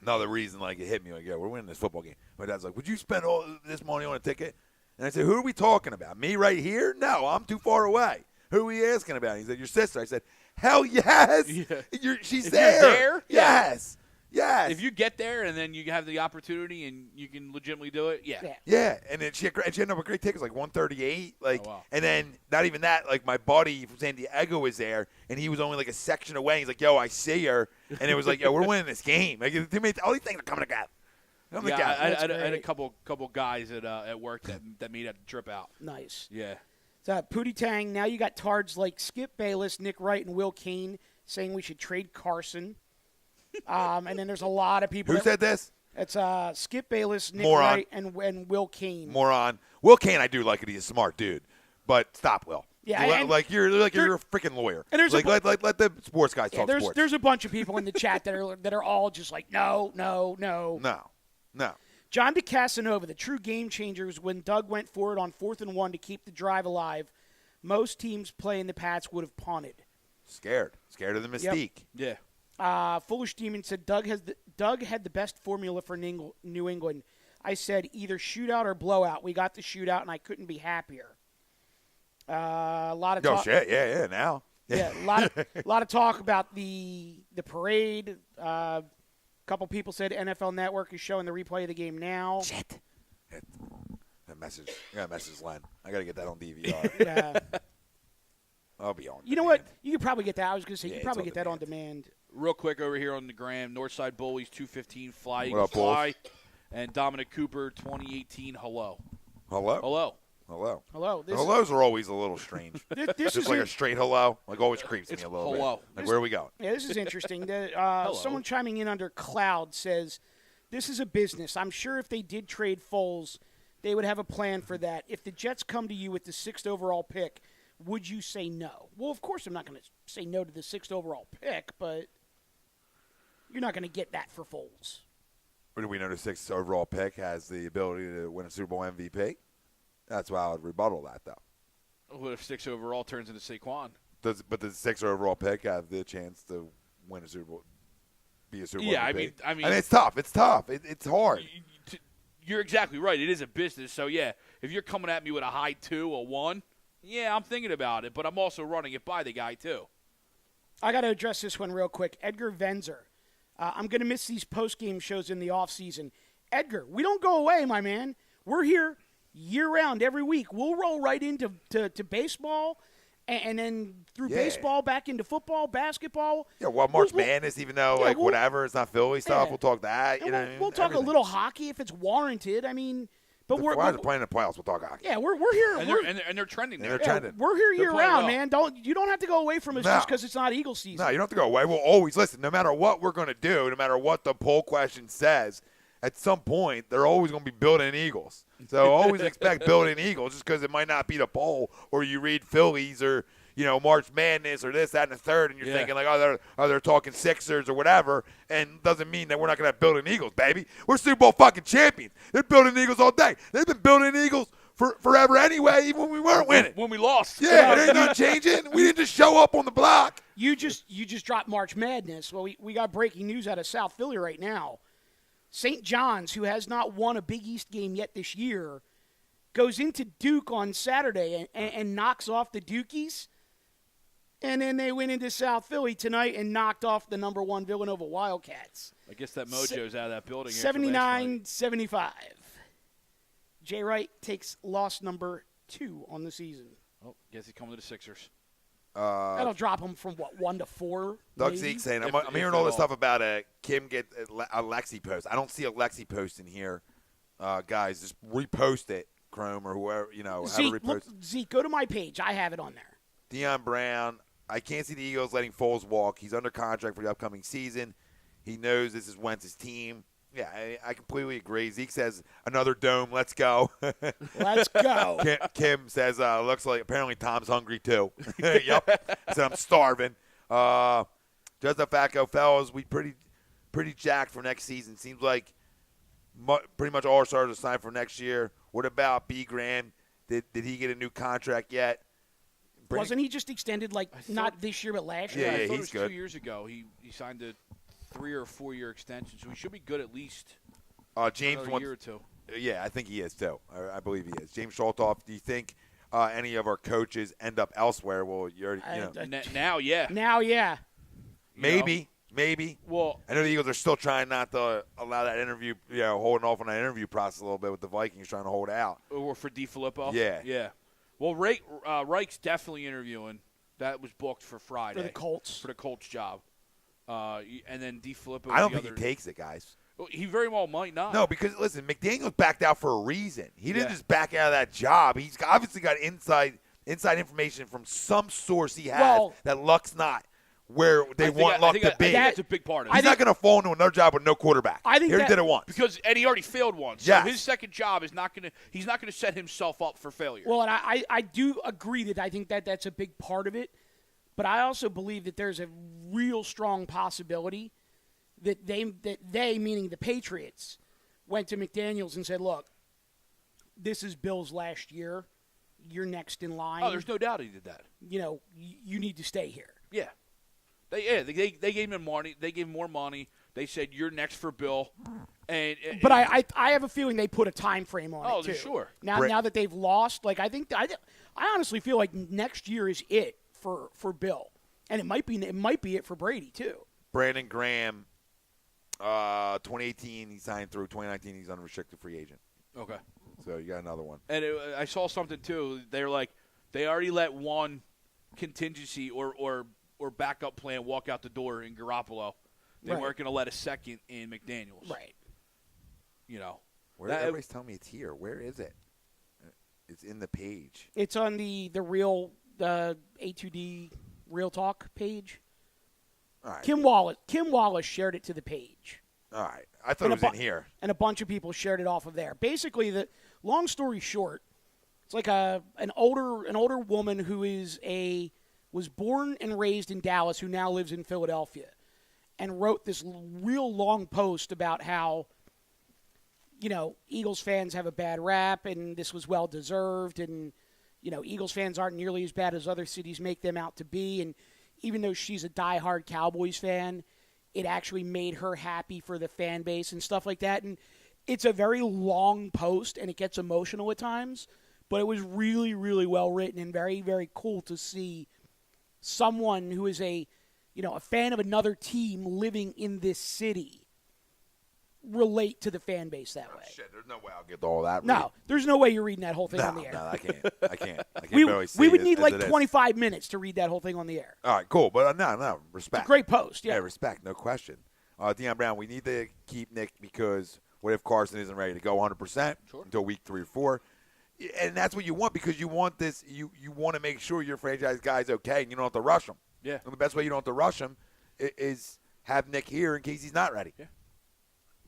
Another reason, like, it hit me, like, yeah, we're winning this football game. My dad's like, would you spend all this money on a ticket? And I said, who are we talking about? Me right here? No, I'm too far away. Who are we asking about? He said, your sister. I said, hell yes. Yeah. She's there. You're there? Yes. Yes. If you get there and then you have the opportunity and you can legitimately do it, yeah. Yeah. And then she ended up with great tickets, like 138. Like, oh, wow. And then not even that, like my buddy from San Diego was there, and he was only like a section away. He's like, yo, I see her. And it was like, yo, we're winning this game. Like, all these things are coming together. I had a couple guys at work that made that trip out. Nice. Yeah. So, Pootie Tang, now you got tards like Skip Bayless, Nick Wright, and Will Kane saying we should trade Carson. And then there's a lot of people. Who said this? It's Skip Bayless, Nick Moron. Wright, and Will Kane. Moron. Will Kane, I do like it. He's a smart dude. But stop, Will. Yeah, you're a freaking lawyer. And there's let the sports guys talk sports. There's a bunch of people in the chat that are all just like, no. John DeCasanova, the true game changer was when Doug went for it on 4th and 1 to keep the drive alive. Most teams playing the Pats would have punted. Scared of the mystique. Yep. Yeah. Foolish Demon said Doug had the best formula for New England. I said either shootout or blowout. We got the shootout, and I couldn't be happier. A lot of talk. Oh shit! Yeah. Now. Yeah, a lot of talk about the parade. A couple people said NFL Network is showing the replay of the game now. Shit. That message. I got to message Len. I got to get that on DVR. Yeah. I'll be on. You know what? You could probably get that. I was going to say you could probably get that on demand. Real quick over here on the gram, Northside Bullies 215 Fly What up, Fly, and Dominic Cooper 2018 Hello. Hello. Hello. The hellos are always a little strange. This Just is like a straight hello. Like always creeps me a little hello. bit. Like where are we going? Yeah, this is interesting. Hello. Someone chiming in under Cloud says, this is a business. I'm sure if they did trade Foles, they would have a plan for that. If the Jets come to you with the 6th overall pick, would you say no? Well, of course I'm not going to say no to the 6th overall pick, but you're not going to get that for Foles. Or do we know the 6th overall pick has the ability to win a Super Bowl MVP? That's why I would rebuttal that, though. What if 6 overall turns into Saquon? But does the 6th overall pick have the chance to win a Super Bowl? Be a Super Bowl MVP? I mean, it's tough. It's tough. It's hard. You're exactly right. It is a business. So, yeah, if you're coming at me with a high 2, a 1, yeah, I'm thinking about it. But I'm also running it by the guy, too. I got to address this one real quick. Edgar Venzer. I'm going to miss these post-game shows in the offseason. Edgar, we don't go away, my man. We're here year-round every week. We'll roll right into baseball and then through baseball back into football, basketball. Yeah, well, March Madness, even though, whatever, it's not Philly stuff, we'll talk that. We'll talk a little hockey if it's warranted. I mean, but we're playing the playoffs. We'll talk hockey. Yeah, we're here. And they're trending there. They're trending. We're here year-round, well. man. You don't have to go away from us just because it's not Eagle season. No, you don't have to go away. We'll always listen. No matter what we're going to do, no matter what the poll question says, at some point, they're always going to be building Eagles. So always expect building Eagles just because it might not be the poll or you read Phillies or, March Madness or this, that, and the third, and you're thinking like, they're talking Sixers or whatever, and doesn't mean that we're not going to have building Eagles, baby. We're Super Bowl fucking champions. They're building Eagles all day. They've been building Eagles for forever anyway, even when we weren't winning. When we lost. Yeah, it ain't not changing. We didn't just show up on the block. You just dropped March Madness. Well, we got breaking news out of South Philly right now. St. John's, who has not won a Big East game yet this year, goes into Duke on Saturday and knocks off the Dukies. And then they went into South Philly tonight and knocked off the number 1 Villanova Wildcats. I guess that mojo's out of that building. 79-75. Jay Wright takes loss number 2 on the season. Oh, guess he's coming to the Sixers. That'll drop him from, 1 to 4? Doug Zeke saying, I'm hearing all this stuff about Kim get a Lexi post. I don't see a Lexi post in here. Guys, just repost it, Chrome or whoever, Zeke, have a repost. Zeke, go to my page. I have it on there. Deion Brown, I can't see the Eagles letting Foles walk. He's under contract for the upcoming season. He knows this is Wentz's team. Yeah, I completely agree. Zeke says, another dome, let's go. Let's go. Kim says, looks like apparently Tom's hungry too. Yep. He said, I'm starving. Just a Fatco, fellas, we pretty jacked for next season. Seems like pretty much all our stars are signed for next year. What about B. Graham Did he get a new contract yet? Wasn't he just extended, not this year, but last year? Yeah, I thought it he's was good. 2 years ago. He signed a 3 or 4 year extension, so he should be good at least James another wants, year or two. Yeah, I think he is too. I believe he is. James Sholtoff, do you think any of our coaches end up elsewhere? Well, Now, yeah. Now, yeah. Maybe. Well, I know the Eagles are still trying not to allow that interview, holding off on that interview process a little bit with the Vikings, trying to hold out. or for DiFilippo. Yeah. Yeah. Well, Reich's definitely interviewing. That was booked for Friday. For the Colts. For the Colts job. And then DiFilippo. I don't think he takes it, guys. He very well might not. No, because, listen, McDaniels backed out for a reason. He didn't Yeah. just back out of that job. He's obviously got inside information from some source he has that Luck's not where they want Luck to be. I think that's a big part of it. He's not going to fall into another job with no quarterback. I think he did it once. And he already failed once. Yes. So his second job is he's not going to set himself up for failure. Well, and I do agree that I think that's a big part of it. But I also believe that there's a real strong possibility that they, meaning the Patriots, went to McDaniels and said, look, this is Bill's last year. You're next in line. Oh, there's no doubt he did that. You need to stay here. Yeah. They gave him money. They gave him more money. They said, you're next for Bill. But I have a feeling they put a time frame on it, too. Oh, sure. Now that they've lost, I honestly feel like next year is it for Bill. And it might be it for Brady, too. Brandon Graham, 2018 he signed through. 2019 he's unrestricted free agent. Okay. So you got another one. And I saw something, too. They're like, they already let one contingency or backup plan walk out the door in Garoppolo. They weren't going to let a second in McDaniels. Right. Everybody's telling me it's here. Where is it? It's in the page. It's on the real A2D Real Talk page. All right. Kim Wallace shared it to the page. All right. I thought it was in here. And a bunch of people shared it off of there. Basically, the long story short, it's like an older woman who was born and raised in Dallas, who now lives in Philadelphia, and wrote this real long post about how, Eagles fans have a bad rap and this was well deserved, and Eagles fans aren't nearly as bad as other cities make them out to be, and even though she's a diehard Cowboys fan, it actually made her happy for the fan base and stuff like that. And it's a very long post, and it gets emotional at times, but it was really, really well written and very, very cool to see someone who is a fan of another team living in this city relate to the fan base that way. Shit, there's no way I'll get all that. No, there's no way you're reading that whole thing on the air. No, I can't. I can't we barely see would it need as like it is. 25 minutes to read that whole thing on the air. All right, cool. But no, respect. It's a great post, yeah. Respect, no question. Deion Brown, we need to keep Nick because what if Carson isn't ready to go 100% until week 3 or 4? And that's what you want because you want this. You want to make sure your franchise guy's okay and you don't have to rush him. Yeah. And the best way you don't have to rush him is have Nick here in case he's not ready. Yeah.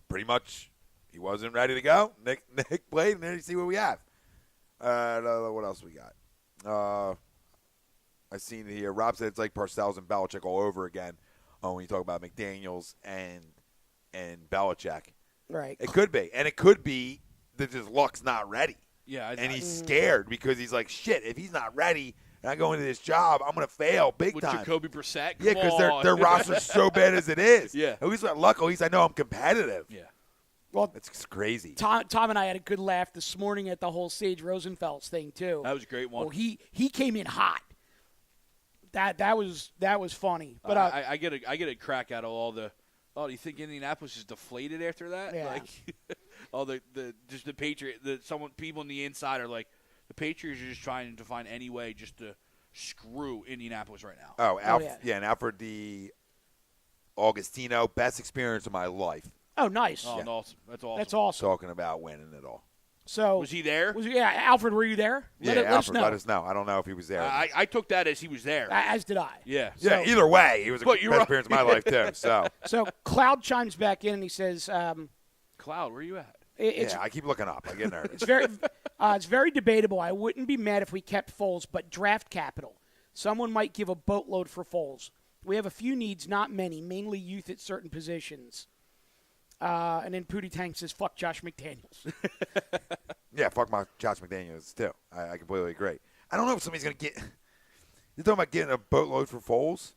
Pretty much. He wasn't ready to go. Nick played, and then you see what we have. What else we got? I seen it here. Rob said it's like Parcells and Belichick all over again when you talk about McDaniels and Belichick. Right. It could be. And it could be that just Luck's not ready. Yeah. And he's scared because he's like, shit, if he's not ready and I go into this job, I'm going to fail big With time. Jacoby Brissett? Yeah, because their roster's so bad as it is. Yeah. At least with Luck, at least I know I'm competitive. Yeah. Well, it's crazy. Tom and I had a good laugh this morning at the whole Sage Rosenfels thing too. That was a great one. Well, he came in hot. That was funny. But I get a crack out of all the. Oh, do you think Indianapolis is deflated after that? Yeah. Like, all the people on the inside are like, the Patriots are just trying to find any way just to screw Indianapolis right now. And Alfred D. Augustino, best experience of my life. Oh, nice. Oh, no, that's awesome. That's awesome. Talking about winning it all. So was he there? Alfred, were you there? Alfred, let us know. I don't know if he was there. I took that as he was there. As did I. Yeah. Yeah. Either way, he was a best experience of my life too. So Cloud chimes back in and he says, "Cloud, where you at?" I keep looking up. I get nervous. It's very debatable. I wouldn't be mad if we kept Foles, but draft capital. Someone might give a boatload for Foles. We have a few needs, not many, mainly youth at certain positions. And then Pootie Tank says, fuck Josh McDaniels. Yeah, fuck my Josh McDaniels, too. I completely agree. I don't know if somebody's going to get – you're talking about getting a boatload for Foles?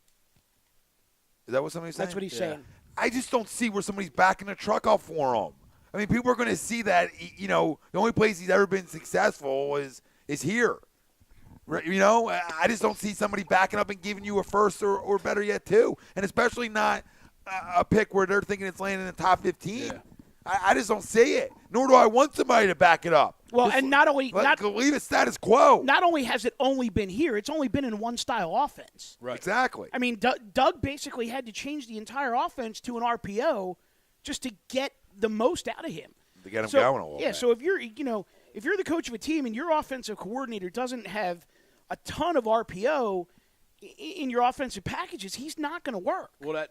Is that what somebody's saying? That's what he's saying. I just don't see where somebody's backing the truck up for him. I mean, people are going to see that, you know, the only place he's ever been successful is here. You know, I just don't see somebody backing up and giving you a first or better yet, two. And especially not a pick where they're thinking it's landing in the top 15. Yeah. I just don't see it. Nor do I want somebody to back it up. Well, just and not only leave it status quo. Not only has it only been here, it's only been in one style offense. Right. Exactly. I mean, Doug basically had to change the entire offense to an RPO just to get the most out of him. To get him going a little bit. Yeah, so if you're the coach of a team and your offensive coordinator doesn't have a ton of RPO in your offensive packages, he's not going to work. Well,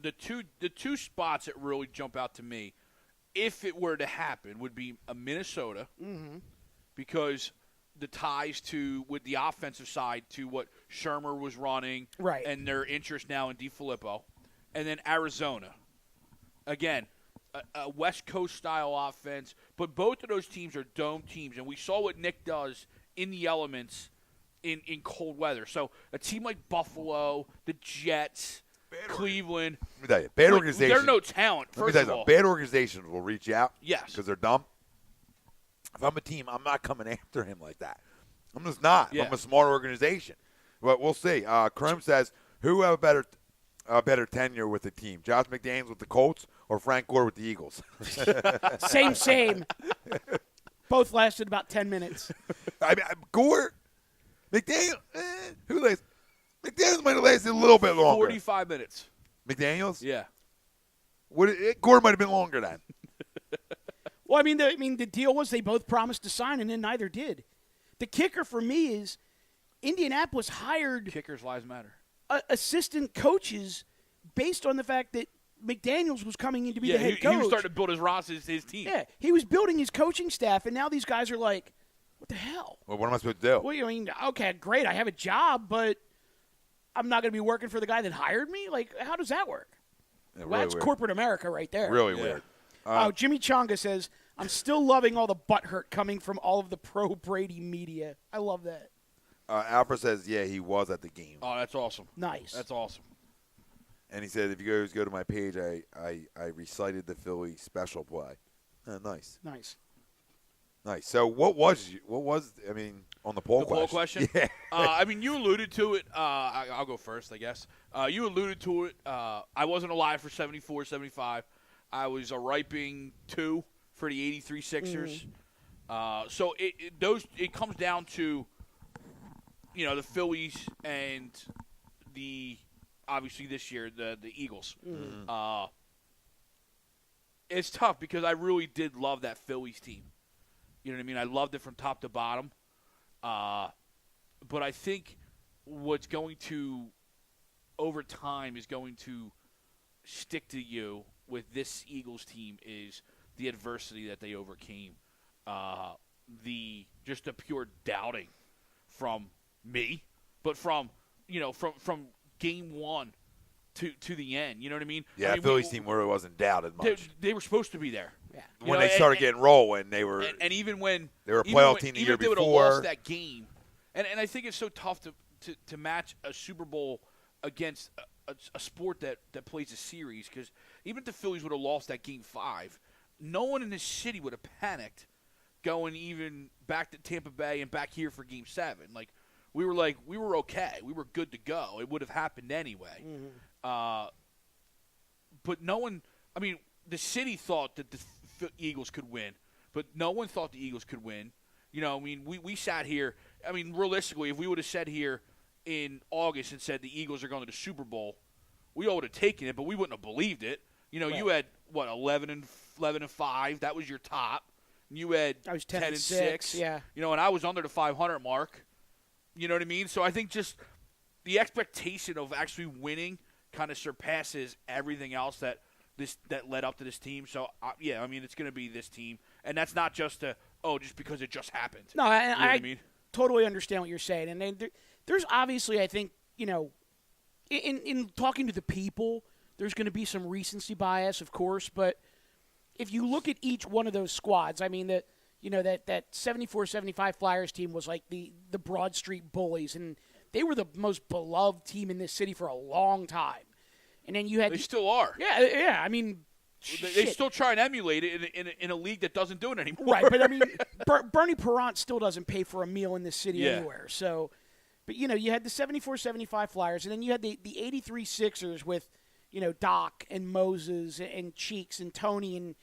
the two spots that really jump out to me, if it were to happen, would be a Minnesota, because the ties with the offensive side to what Shermer was running, right, and their interest now in DiFilippo, and then Arizona. Again, a West Coast style offense, but both of those teams are dome teams, and we saw what Nick does in the elements in cold weather. So a team like Buffalo, the Jets, Cleveland. Let me tell you, bad organization. They're no talent, first of all. Bad organizations will reach out. Yes. Because they're dumb. If I'm a team, I'm not coming after him like that. I'm just not. Yeah. I'm a smart organization. But we'll see. Crum says, who have a better tenure with the team? Josh McDaniels with the Colts or Frank Gore with the Eagles? Same. Both lasted about 10 minutes. I mean, Gore, McDaniels, McDaniels might have lasted a little bit longer. 45 minutes. McDaniels? Yeah. Gore might have been longer then. Well, I mean, the deal was they both promised to sign, and then neither did. The kicker for me is Indianapolis hired Kickers' lives matter. Assistant coaches based on the fact that McDaniels was coming in to be the head coach. He was starting to build his roster, his team. Yeah, he was building his coaching staff, and now these guys are like, what the hell? Well, what am I supposed to do? Well, I mean, okay, great, I have a job, but I'm not going to be working for the guy that hired me? Like, how does that work? Yeah, Well, that's weird. corporate America right there. Really weird. Jimmy Chonga says, I'm still loving all the butthurt coming from all of the pro-Brady media. I love that. Alfred says, yeah, he was at the game. Oh, that's awesome. Nice. That's awesome. And he said, if you guys go to my page, I recited the Philly special play. Nice. So what was on the poll question? Poll question? Yeah. I mean, you alluded to it. I'll go first, I guess. You alluded to it. I wasn't alive for 74, 75. I was a riping 2 for the 83 Sixers. So it comes down to, the Phillies and obviously this year, the Eagles. It's tough because I really did love that Phillies team. You know what I mean? I loved it from top to bottom. But I think what's going to, over time, is going to stick to you with this Eagles team is the adversity that they overcame. Just the pure doubting from me, but from game one to the end. You know what I mean? Yeah, Phillies team where it wasn't doubted much. They were supposed to be there. Yeah. When they started getting rolling, they were. And even when they were a playoff team the year even if they would have before. lost that game, and I think it's so tough to match a Super Bowl against a sport that plays a series, because even if the Phillies would have lost that Game 5, no one in this city would have panicked going even back to Tampa Bay and back here for Game 7. We were okay. We were good to go. It would have happened anyway. But no one – I mean, the city thought that the Eagles could win, but no one thought the Eagles could win. We sat here – I mean, realistically, if we would have sat here in August and said the Eagles are going to the Super Bowl, we all would have taken it, but we wouldn't have believed it. Right. You had, 11-5. That was your top. You had I was 10-6. Yeah. And I was under the 500 mark. You know what I mean? So I think just the expectation of actually winning kind of surpasses everything else that led up to this team. So, it's going to be this team. And that's not just just because it just happened. No, you know what I mean? Totally understand what you're saying. And there's obviously, I think, in talking to the people, there's going to be some recency bias, of course, but if you look at each one of those squads, I mean, that 74-75 Flyers team was like the Broad Street Bullies, and they were the most beloved team in this city for a long time. And then you had They still are. Yeah. I mean, They still try and emulate it in a league that doesn't do it anymore. Right, but I mean, Bernie Perrant still doesn't pay for a meal in this city anywhere. So, but you had the 74-75 Flyers, and then you had the 83 Sixers with, Doc and Moses and Cheeks and Tony, and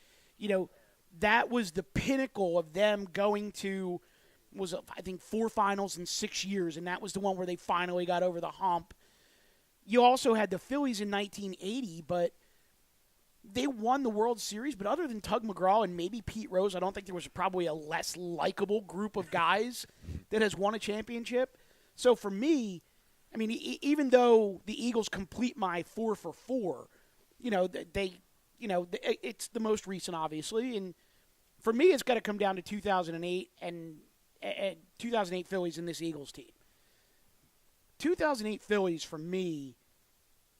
that was the pinnacle of them going to I think 4 finals in 6 years, and that was the one where they finally got over the hump. You also had the Phillies in 1980, but they won the World Series. But other than Tug McGraw and maybe Pete Rose, I don't think there was probably a less likable group of guys that has won a championship. So for me, I mean, even though the Eagles complete my 4 for 4, it's the most recent, obviously. And for me, it's got to come down to 2008 and 2008 Phillies and this Eagles team. 2008 Phillies, for me,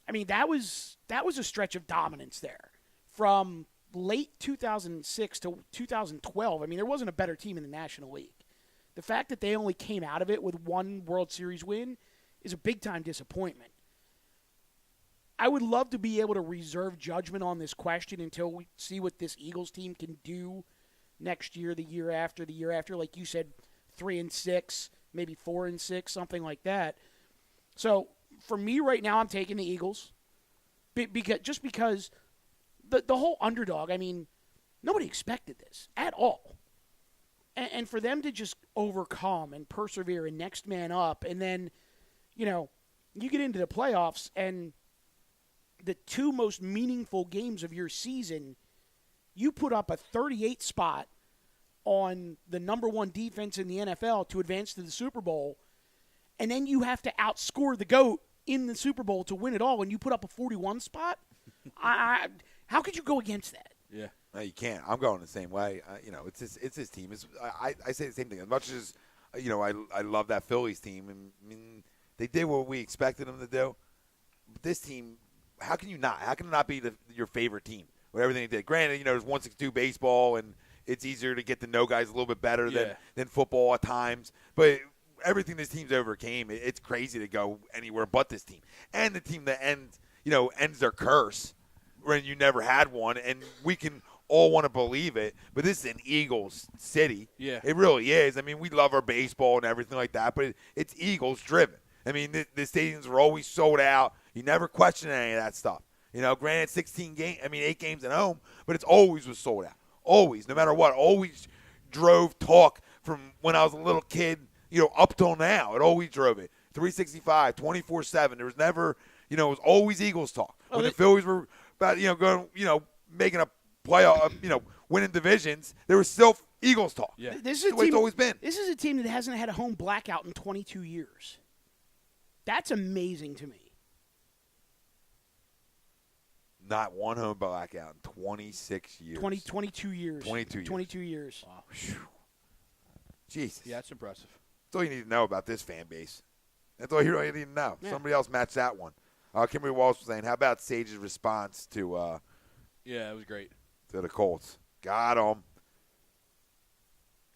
I mean, that was a stretch of dominance there. From late 2006 to 2012, I mean, there wasn't a better team in the National League. The fact that they only came out of it with 1 World Series win is a big-time disappointment. I would love to be able to reserve judgment on this question until we see what this Eagles team can do next year, the year after, like you said, 3-6, maybe 4-6, something like that. So for me right now, I'm taking the Eagles because the whole underdog, I mean, nobody expected this at all. And for them to just overcome and persevere and next man up, and then, you get into the playoffs and the 2 most meaningful games of your season, you put up a 38 spot on the number 1 defense in the NFL to advance to the Super Bowl, and then you have to outscore the GOAT in the Super Bowl to win it all, and you put up a 41 spot? How could you go against that? Yeah. No, you can't. I'm going the same way. It's his team. I say the same thing. As much as, I love that Phillies team. And, I mean, they did what we expected them to do. But this team, how can you not? How can it not be your favorite team with everything they did? Granted, there's 162 baseball, and it's easier to get to know guys a little bit better than football at times. But everything this team's overcame, it's crazy to go anywhere but this team. And the team that ends their curse when you never had one, and we can all want to believe it, but this is an Eagles city. Yeah. It really is. I mean, we love our baseball and everything like that, but it's Eagles driven. I mean, the stadiums are always sold out. You never question any of that stuff. Granted, 8 games at home, but it's always was sold out. Always, no matter what. Always drove talk from when I was a little kid, up till now. It always drove it. 365, 24/7. There was never, it was always Eagles talk. When the Phillies were about, going, making a playoff, winning divisions, there was still Eagles talk. Yeah. This is the way it's always been. This is a team that hasn't had a home blackout in 22 years. That's amazing to me. Not one home blackout in 26 years. 22 years. 22 years. Wow. Jesus. Yeah, that's impressive. That's all you need to know about this fan base. That's all you really need to know. Yeah. Somebody else matched that one. Kimberly Walsh was saying, how about Sage's response to Yeah, it was great. to the Colts? Got him.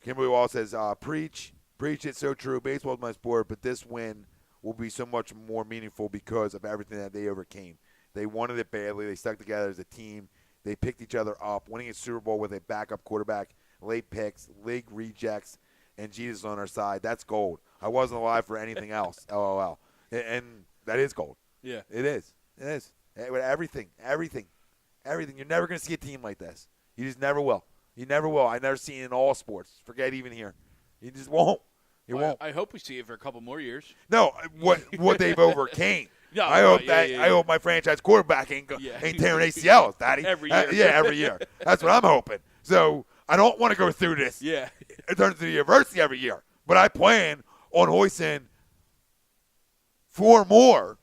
Kimberly Walsh says, preach. Preach, it's so true. Baseball's my sport, but this win will be so much more meaningful because of everything that they overcame. They wanted it badly. They stuck together as a team. They picked each other up, winning a Super Bowl with a backup quarterback, late picks, league rejects, and Jesus on our side. That's gold. I wasn't alive for anything else, LOL. And that is gold. Yeah. It is. It is. With everything. You're never going to see a team like this. You just never will. You never will. I've never seen it in all sports. Forget even here. You just won't. You won't. I hope we see it for a couple more years. No, what they've overcame. No, I hope I hope my franchise quarterback ain't tearing ACLs, Daddy. Every year. Every year. That's what I'm hoping. So I don't want to go through this. Yeah. In terms of the university every year, but I plan on hoisting 4 more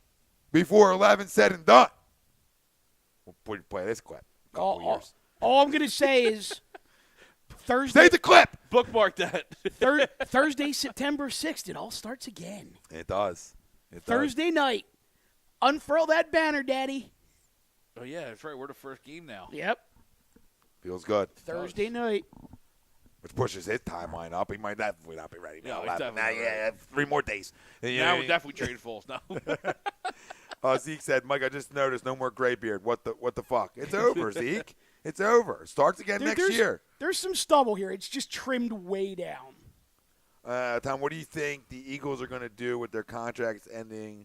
before 11 said and done. We'll play this clip. All I'm going to say is Thursday. Say the clip. Bookmark that. Thursday, September 6th. It all starts again. It does. Thursday night. Unfurl that banner, Daddy. Oh, yeah, that's right. We're the first game now. Yep. Feels good. Thursday night. Which pushes his timeline up. He might definitely not be ready now. No, he's definitely not ready. 3 more days. Now we're definitely trading Foles. No. Zeke said, Mike, I just noticed no more gray beard. What the fuck? It's over, Zeke. It's over. Starts again next year. There's some stubble here. It's just trimmed way down. Tom, what do you think the Eagles are going to do with their contracts ending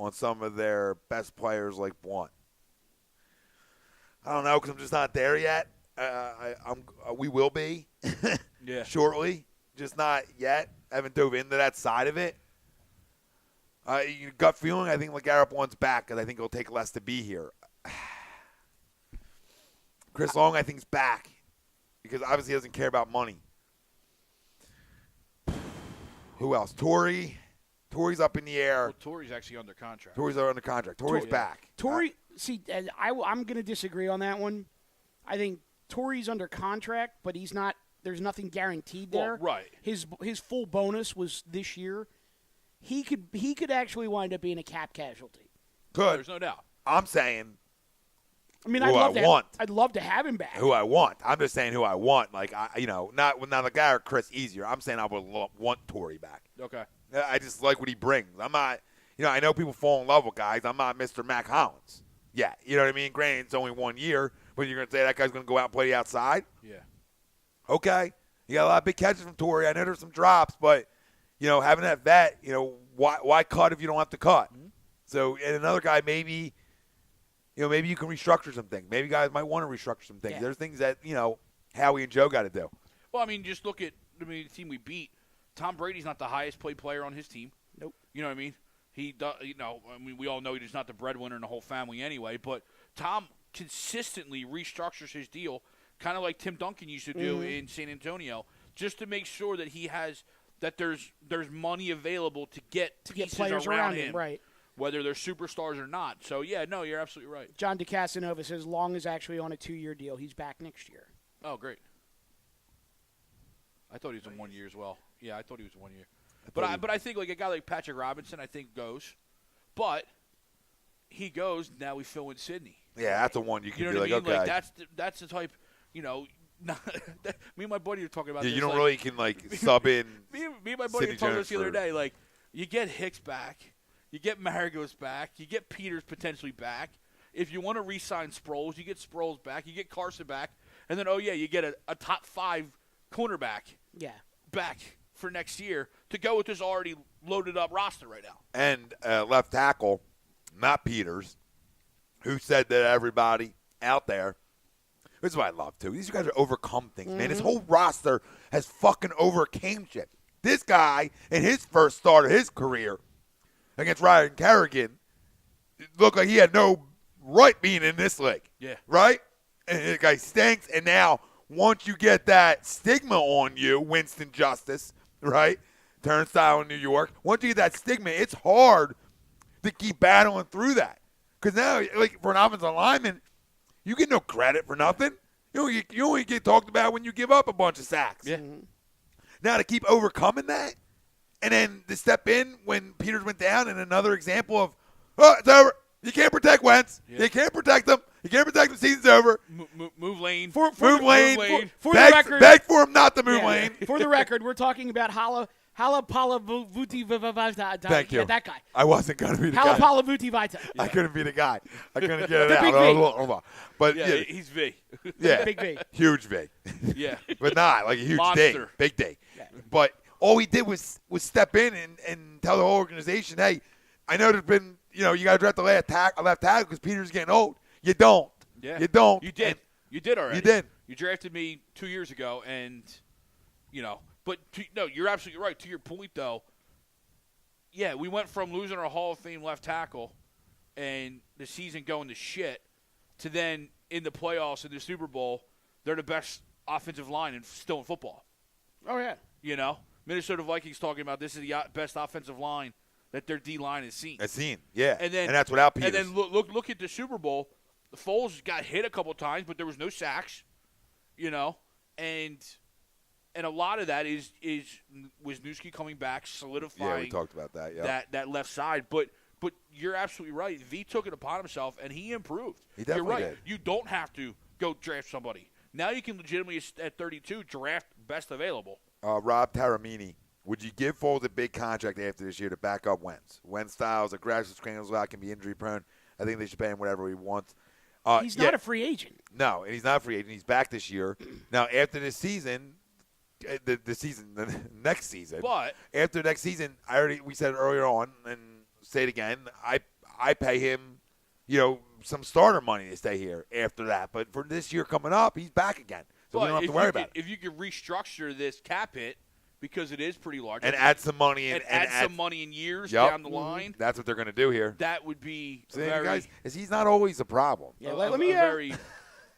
on some of their best players like Blount? I don't know because I'm just not there yet. We will be shortly, just not yet. Haven't dove into that side of it. Gut feeling, I think LeGarrette Blount's back because I think it'll take less to be here. Chris Long, I think, is back because obviously he doesn't care about money. Who else? Torrey's up in the air. Well, Torrey's actually under contract. Torrey's under contract. Torrey's back. Torrey, I'm going to disagree on that one. I think Torrey's under contract, but he's not. There's nothing guaranteed there. Well, right. His full bonus was this year. He could actually wind up being a cap casualty. Good. There's no doubt. I'm saying I mean, I'd love to have him back. who I want. I'm just saying who I want. Like not LeGarrette, Chris easier. I'm saying I would want Torrey back. Okay. I just like what he brings. I'm not. I know people fall in love with guys. I'm not Mr. Mac Hollins. Yeah, you know what I mean. Granted, it's only 1 year, but you're gonna say that guy's gonna go out and play outside. Yeah. Okay. You got a lot of big catches from Torrey. I know there's some drops, but having that vet, why cut if you don't have to cut? Mm-hmm. So, and another guy, maybe you can restructure some things. Maybe guys might want to restructure some things. Yeah. There's things that, Howie and Joe got to do. Well, I mean, just look at the team we beat. Tom Brady's not the highest paid player on his team. Nope. You know what I mean? He does, we all know he's not the breadwinner in the whole family anyway, but Tom consistently restructures his deal, kind of like Tim Duncan used to do in San Antonio, just to make sure that there's money available to get players around him, right? Whether they're superstars or not. So, yeah, no, you're absolutely right. John DeCasanova says Long is actually on a 2-year deal. He's back next year. Oh, great. I thought he was in 1 year as well. Yeah, I thought he was 1 year. But I think like a guy like Patrick Robinson, I think goes. But he goes, now we fill in Sidney. Yeah, that's the one you can be like, I mean? okay. Like that's the type, me and my buddy were talking about this. You don't really can sub in. Me and my buddy were talking about this the other day. Like, you get Hicks back. You get Maragos back. You get Peters potentially back. If you want to re-sign Sproles, you get Sproles back. You get Carson back. And then, you get a top 5 cornerback back for next year to go with this already loaded up roster right now. And left tackle, not Peters, who said that everybody out there, this is what I love, too. These guys are overcome things, man. His whole roster has fucking overcame shit. This guy, in his first start of his career against Ryan Kerrigan, looked like he had no right being in this league. Yeah. Right? And the guy stinks. And now, once you get that stigma on you, Winston Justice, right? Turnstile in New York. Once you get that stigma, it's hard to keep battling through that. Because now, for an offensive lineman, you get no credit for nothing. You only get talked about when you give up a bunch of sacks. Yeah. Now to keep overcoming that, and then to step in when Peters went down, and another example of, it's over. You can't protect Wentz. Yeah. You can't protect them. You can't protect him. Season's over. Move lane. Move lane. For the record, beg for him not to move lane. For the record, we're talking about Halapala Vita. Thank you. Yeah, that guy. I wasn't going to be the guy. Halapala Vita. I couldn't be the guy. I couldn't get it the out. Big V. Hold on. But he's V. Yeah. Big V. Huge V. Yeah. But not like a huge Monster. day. Big day. Yeah. But all he did was step in and tell the whole organization, hey, I know there's been, you got to draft a left tackle because Peter's getting old. You don't. Yeah. You don't. You did. You did already. You did. You drafted me 2 years ago, and, but no, you're absolutely right. To your point, though, yeah, we went from losing our Hall of Fame left tackle and the season going to shit to then in the playoffs in the Super Bowl, they're the best offensive line still in football. Oh, yeah. Minnesota Vikings talking about this is the best offensive line that their D-line has seen. Yeah. And that's without Peters. And then look at the Super Bowl. The Foles got hit a couple times, but there was no sacks, and a lot of that is Wisniewski coming back, solidifying. Yeah, we talked about that. Yeah. That left side, but But you're absolutely right. V took it upon himself, and he improved. He definitely You're right. did. You don't have to go draft somebody. Now you can legitimately, at 32, draft best available. Rob Taramini, would you give Foles a big contract after this year to back up Wentz? Wentz styles, aggressive, scrambles out, can be injury prone. I think they should pay him whatever he wants. He's not a free agent. No, and he's not a free agent. He's back this year. Now, after this season, the next season. But after next season, we said earlier on, and say it again, I pay him, some starter money to stay here after that. But for this year coming up, he's back again. So we don't have to worry about it. If you could restructure this cap hit, because it is pretty large. And add some money and add some money in years yep. down the line. That's what they're going to do here. That would be guys, he's not always a problem. Yeah,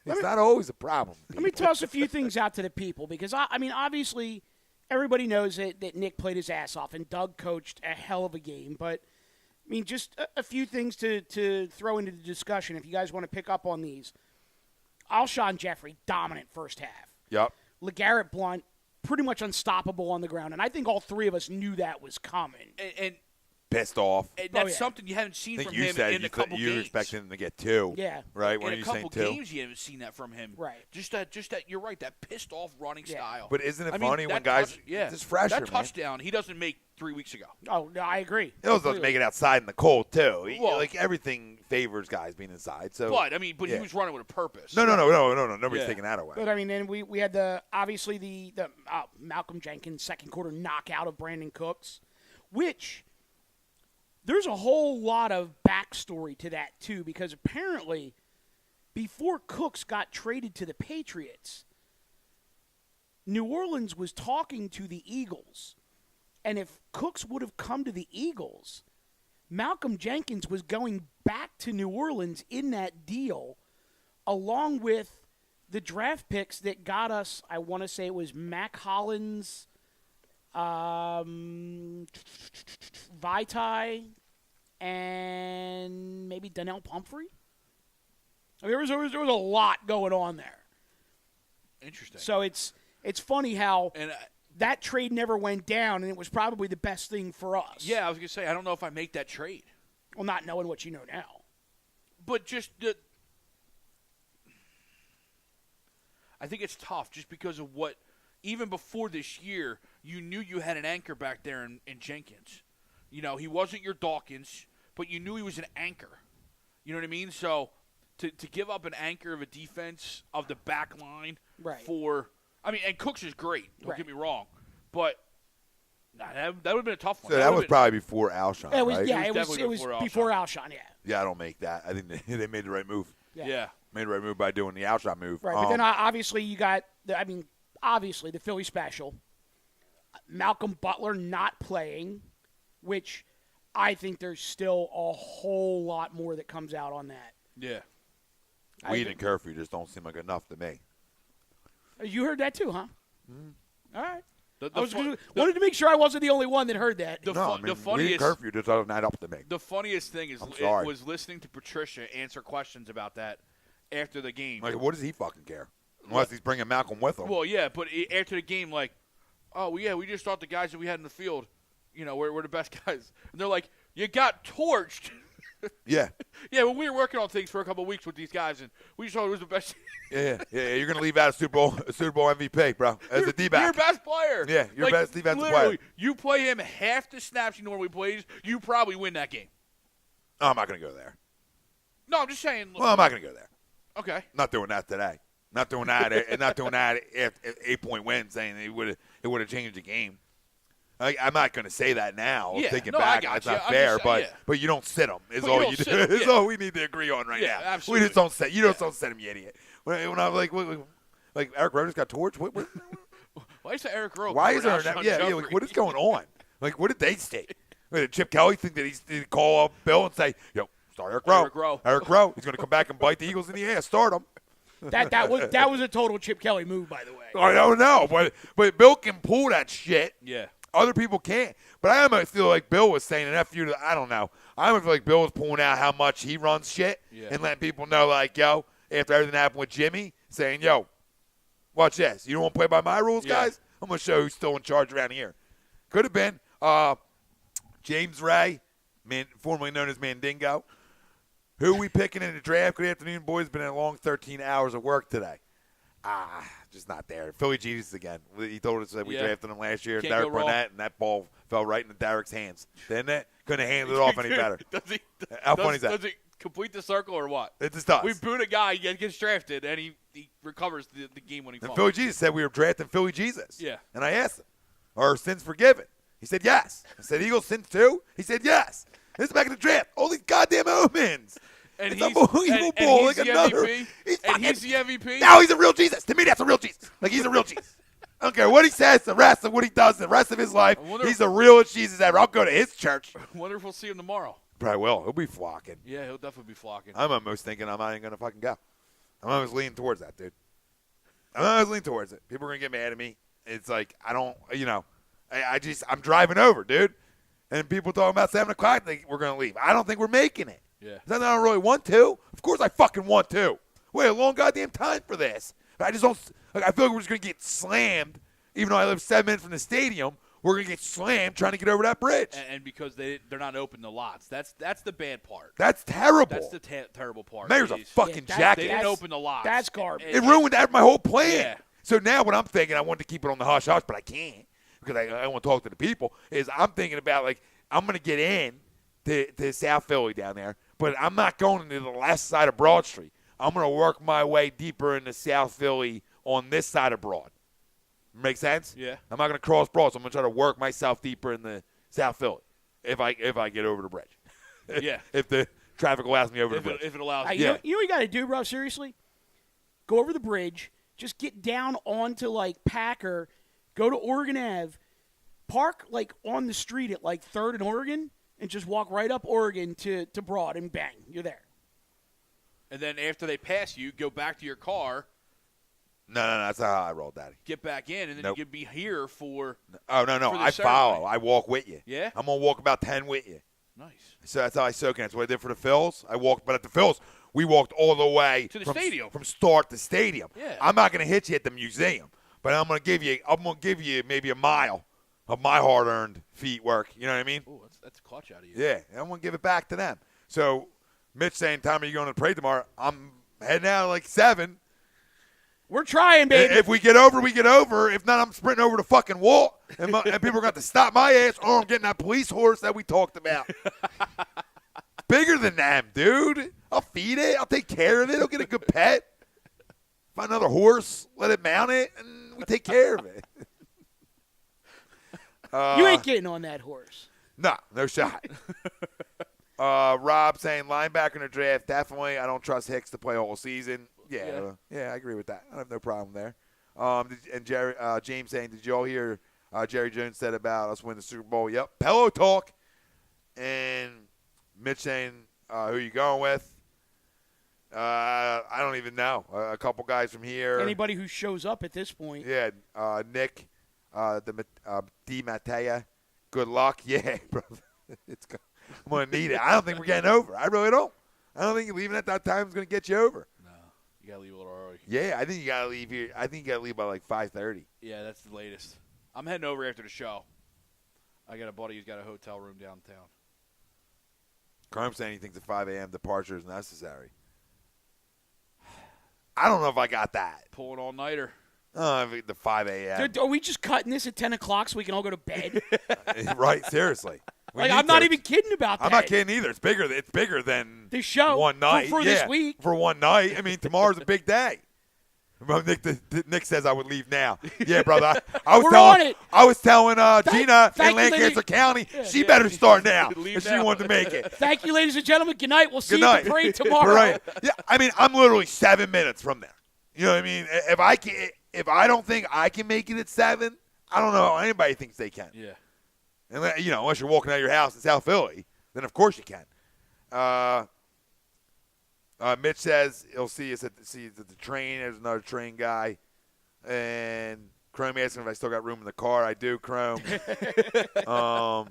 It's not always a problem. Let me toss a few things out to the people because, obviously, everybody knows that Nick played his ass off and Doug coached a hell of a game. But, just a few things to throw into the discussion if you guys want to pick up on these. Alshon Jeffrey, dominant first half. Yep. LeGarrette Blount, pretty much unstoppable on the ground. And I think all three of us knew that was coming. And pissed off. And that's something you haven't seen from him in a couple games. You expected him to get two. Yeah. Right? In a couple games, you haven't seen that from him. Right. Just that. You're right. That pissed off running style. But isn't it funny when guys? Just fresher, that touchdown he doesn't make 3 weeks ago. Oh no, I agree. He also doesn't make it outside in the cold too. Everything favors guys being inside. So. But he was running with a purpose. No. Nobody's taking that away. But then we had the Malcolm Jenkins second quarter knockout of Brandin Cooks, which. There's a whole lot of backstory to that, too, because apparently before Cooks got traded to the Patriots, New Orleans was talking to the Eagles. And if Cooks would have come to the Eagles, Malcolm Jenkins was going back to New Orleans in that deal, along with the draft picks that got us, I want to say it was Mac Hollins, Vitae, and maybe Donnell Pumphrey. There was a lot going on there. Interesting. So it's funny how that trade never went down, and it was probably the best thing for us. Yeah, I was going to say, I don't know if I make that trade. Well, not knowing what you know now. But I think it's tough just because of what, even before this year, you knew you had an anchor back there in Jenkins. He wasn't your Dawkins, but you knew he was an anchor. You know what I mean? So to give up an anchor of a defense of the back line for – and Cooks is great. Don't get me wrong. But that would have been a tough one. So that was probably before Alshon, it was, right? Yeah, it was before Alshon, yeah. Yeah, I don't make that. I think they made the right move. Yeah. Made the right move by doing the Alshon move. Right, but then obviously you got obviously the Philly special. Malcolm Butler not playing, which I think there's still a whole lot more that comes out on that. Yeah. Weed and curfew just don't seem like enough to me. You heard that too, huh? Mm-hmm. All right. Wanted to make sure I wasn't the only one that heard that. The funniest weed and curfew just doesn't add up to me. The funniest thing was listening to Patricia answer questions about that after the game. Like, what does he fucking care? Unless he's bringing Malcolm with him. Well, yeah, but after the game, we just thought the guys that we had in the field, we're the best guys. And they're like, you got torched. Yeah. Yeah, when we were working on things for a couple of weeks with these guys, and we just thought it was the best. Yeah. You're going to leave out a Super Bowl MVP, bro, as a D-back. You're your best player. Yeah, your best defensive player. You play him half the snaps he normally plays, you probably win that game. No, I'm not going to go there. No, I'm just saying. Well, I'm not going to go there. Okay. Not doing that today. Not doing that. And not doing that at 8-point win, saying it would have changed the game. I'm not going to say that now. Yeah, tking back, that's not fair. But you don't sit them. Is all you do. It's all we need to agree on right now. Absolutely. We just don't sit. You just don't sit him, you idiot. When I was like Eric Rowe just got torched. What? Why is Eric Rowe? Why is there? What is going on? What did they state? Did Chip Kelly think that he'd call up Bill and say, "Yo, start Eric Rowe. Eric Rowe. He's going to come back and bite the Eagles in the ass. Start him." That was a total Chip Kelly move, by the way. I don't know, but Bill can pull that shit. Yeah. Other people can't. But I almost feel like Bill was saying an F you to, I don't know. I almost feel like Bill was pulling out how much he runs shit and letting people know, after everything happened with Jimmy, saying, yo, watch this. You don't want to play by my rules, guys? I'm going to show you who's still in charge around here. Could have been James Ray, formerly known as Mandingo. Who we picking in the draft? Good afternoon, boys. Been a long 13 hours of work today. Just not there. Philly Jesus again. He told us that we drafted him last year, Derek Barnett, and that ball fell right into Derek's hands. Didn't it? Couldn't have handled it off any better. How funny is that? Does he complete the circle or what? It just does. We boot a guy, he gets drafted, and he recovers the game-winning And fumble. Philly Jesus said we were drafting Philly Jesus. Yeah. And I asked him, are sins forgiven? He said yes. I said, Eagles sins too? He said yes. This is back in the draft. All these goddamn omens. And it's he's unbelievable. the another. MVP. He's the MVP. Now he's a real Jesus. To me, that's a real Jesus. Like, he's a real Jesus. I don't care what he says, the rest of what he does, the rest of his life. He's the realest Jesus ever. I'll go to his church. I wonder if we'll see him tomorrow. Probably will. He'll be flocking. Yeah, he'll definitely be flocking. I'm almost thinking I'm not even going to fucking go. I'm almost leaning towards that, dude. I'm almost leaning towards it. People are going to get mad at me. It's like, I don't, I'm driving over, dude. And people talking about 7 o'clock, we're going to leave. I don't think we're making it. Yeah. It's not that I don't really want to. Of course I fucking want to. Wait a long goddamn time for this. But I just don't, I feel like we're just going to get slammed. Even though I live 7 minutes from the stadium, we're going to get slammed trying to get over that bridge. And because they're not open to lots. That's the bad part. That's terrible. That's the terrible part. Mayor's a fucking Yeah, jackass. They didn't open the lots. That's garbage. It ruined my whole plan. Yeah. So now what I'm thinking, I want to keep it on the hush-hush, but I can't because I want to talk to the people, is I'm thinking about, like, I'm going to get in to South Philly down there, but I'm not going to the left side of Broad Street. I'm going to work my way deeper into South Philly on this side of Broad. Make sense? Yeah. I'm not going to cross Broad, so I'm going to try to work myself deeper in the South Philly if I get over the bridge. Yeah. If the traffic allows me over the bridge. If it allows You know what you got to do, bro? Seriously, go over the bridge. Just get down onto like Packer. Go to Oregon Ave. Park like on the street at like 3rd and Oregon, and just walk right up Oregon to Broad, and bang, you're there. And then after they pass you, go back to your car. No, that's not how I rolled, Daddy. Get back in, and then Nope. you can be here for. Oh, no. for the I follow. ceremony. I walk with you. Yeah? I'm going to walk about 10 with you. Nice. So that's how I soak in. That's what I did for the Phils. I walked, but at the Phils, we walked all the way To the stadium. from start to stadium. Yeah. I'm not going to hit you at the museum, but I'm going to give you maybe a mile of my hard-earned feet work. You know what I mean? Oh, that's clutch out of you. Yeah, I'm going to give it back to them. So Mitch saying, "Time are you going to pray tomorrow?" I'm heading out at like 7. We're trying, baby. If we get over, we get over. If not, I'm sprinting over the fucking wall, and people are going to have to stop my ass, or I'm getting that police horse that we talked about. Bigger than them, dude. I'll feed it. I'll take care of it. I'll get a good pet. Find another horse, let it mount it, and we take care of it. You ain't getting on that horse. No shot. Rob saying linebacker in the draft, definitely. I don't trust Hicks to play all season. Yeah, I agree with that. I have no problem there. And James saying, did you all hear Jerry Jones said about us winning the Super Bowl? Yep. Pillow talk. And Mitch saying, who you going with? I don't even know. A couple guys from here. Anybody who shows up at this point. Yeah, Nick, Di Mattea. Good luck. Yeah, brother. I'm going to need it. I don't think we're getting over. I really don't. I don't think leaving at that time is going to get you over. No, you gotta leave a little early. Yeah, I think you got to leave here. I think you got to leave by like 5:30. Yeah, that's the latest. I'm heading over after the show. I got a buddy who's got a hotel room downtown. Crime saying he thinks a 5 a.m. departure is necessary. I don't know if I got that. Pulling all-nighter. I think the 5 a.m. Dude, are we just cutting this at 10 o'clock so we can all go to bed? Right, seriously. We Like, need I'm not to. even kidding about that. I'm not kidding either. It's bigger than This show one night. for this week. For one night. I mean, tomorrow's a big day. Well, Nick says I would leave now. Yeah, brother. I was We're telling, on it. I was telling Gina thank in you, lady. Lancaster County, she better start now Leave if she now. wanted to make it. Thank you, ladies and gentlemen. Good night. We'll see Good you night. at the parade tomorrow. Right. Yeah, I mean, I'm literally 7 minutes from there. You know what I mean? If I don't think I can make it at 7, I don't know how anybody thinks they can. Yeah. And unless you're walking out of your house in South Philly, then of course you can. Mitch says he'll see us at the train. There's another train guy. And Chrome asking if I still got room in the car. I do, Chrome. Deion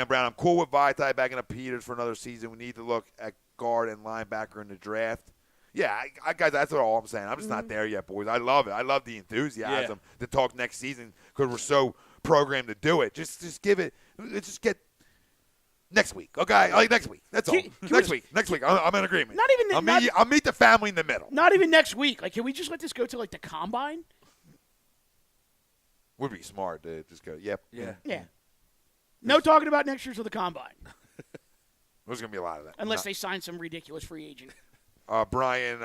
Brown, I'm cool with Vitae backing up Peters for another season. We need to look at guard and linebacker in the draft. Yeah, guys, that's all I'm saying. I'm just not there yet, boys. I love it. I love the enthusiasm to talk next season because we're so programmed to do it. Just give it. Let's just get Next week, okay? Like next week. That's all. Next week. I'm in agreement. Not even I'll meet the family in the middle. Not even next week. Like, can we just let this go to like the combine? Would be smart to just go. Yep. Yeah. No talking about next year's of the combine, There's gonna be a lot of that. unless they sign some ridiculous free agent. Brian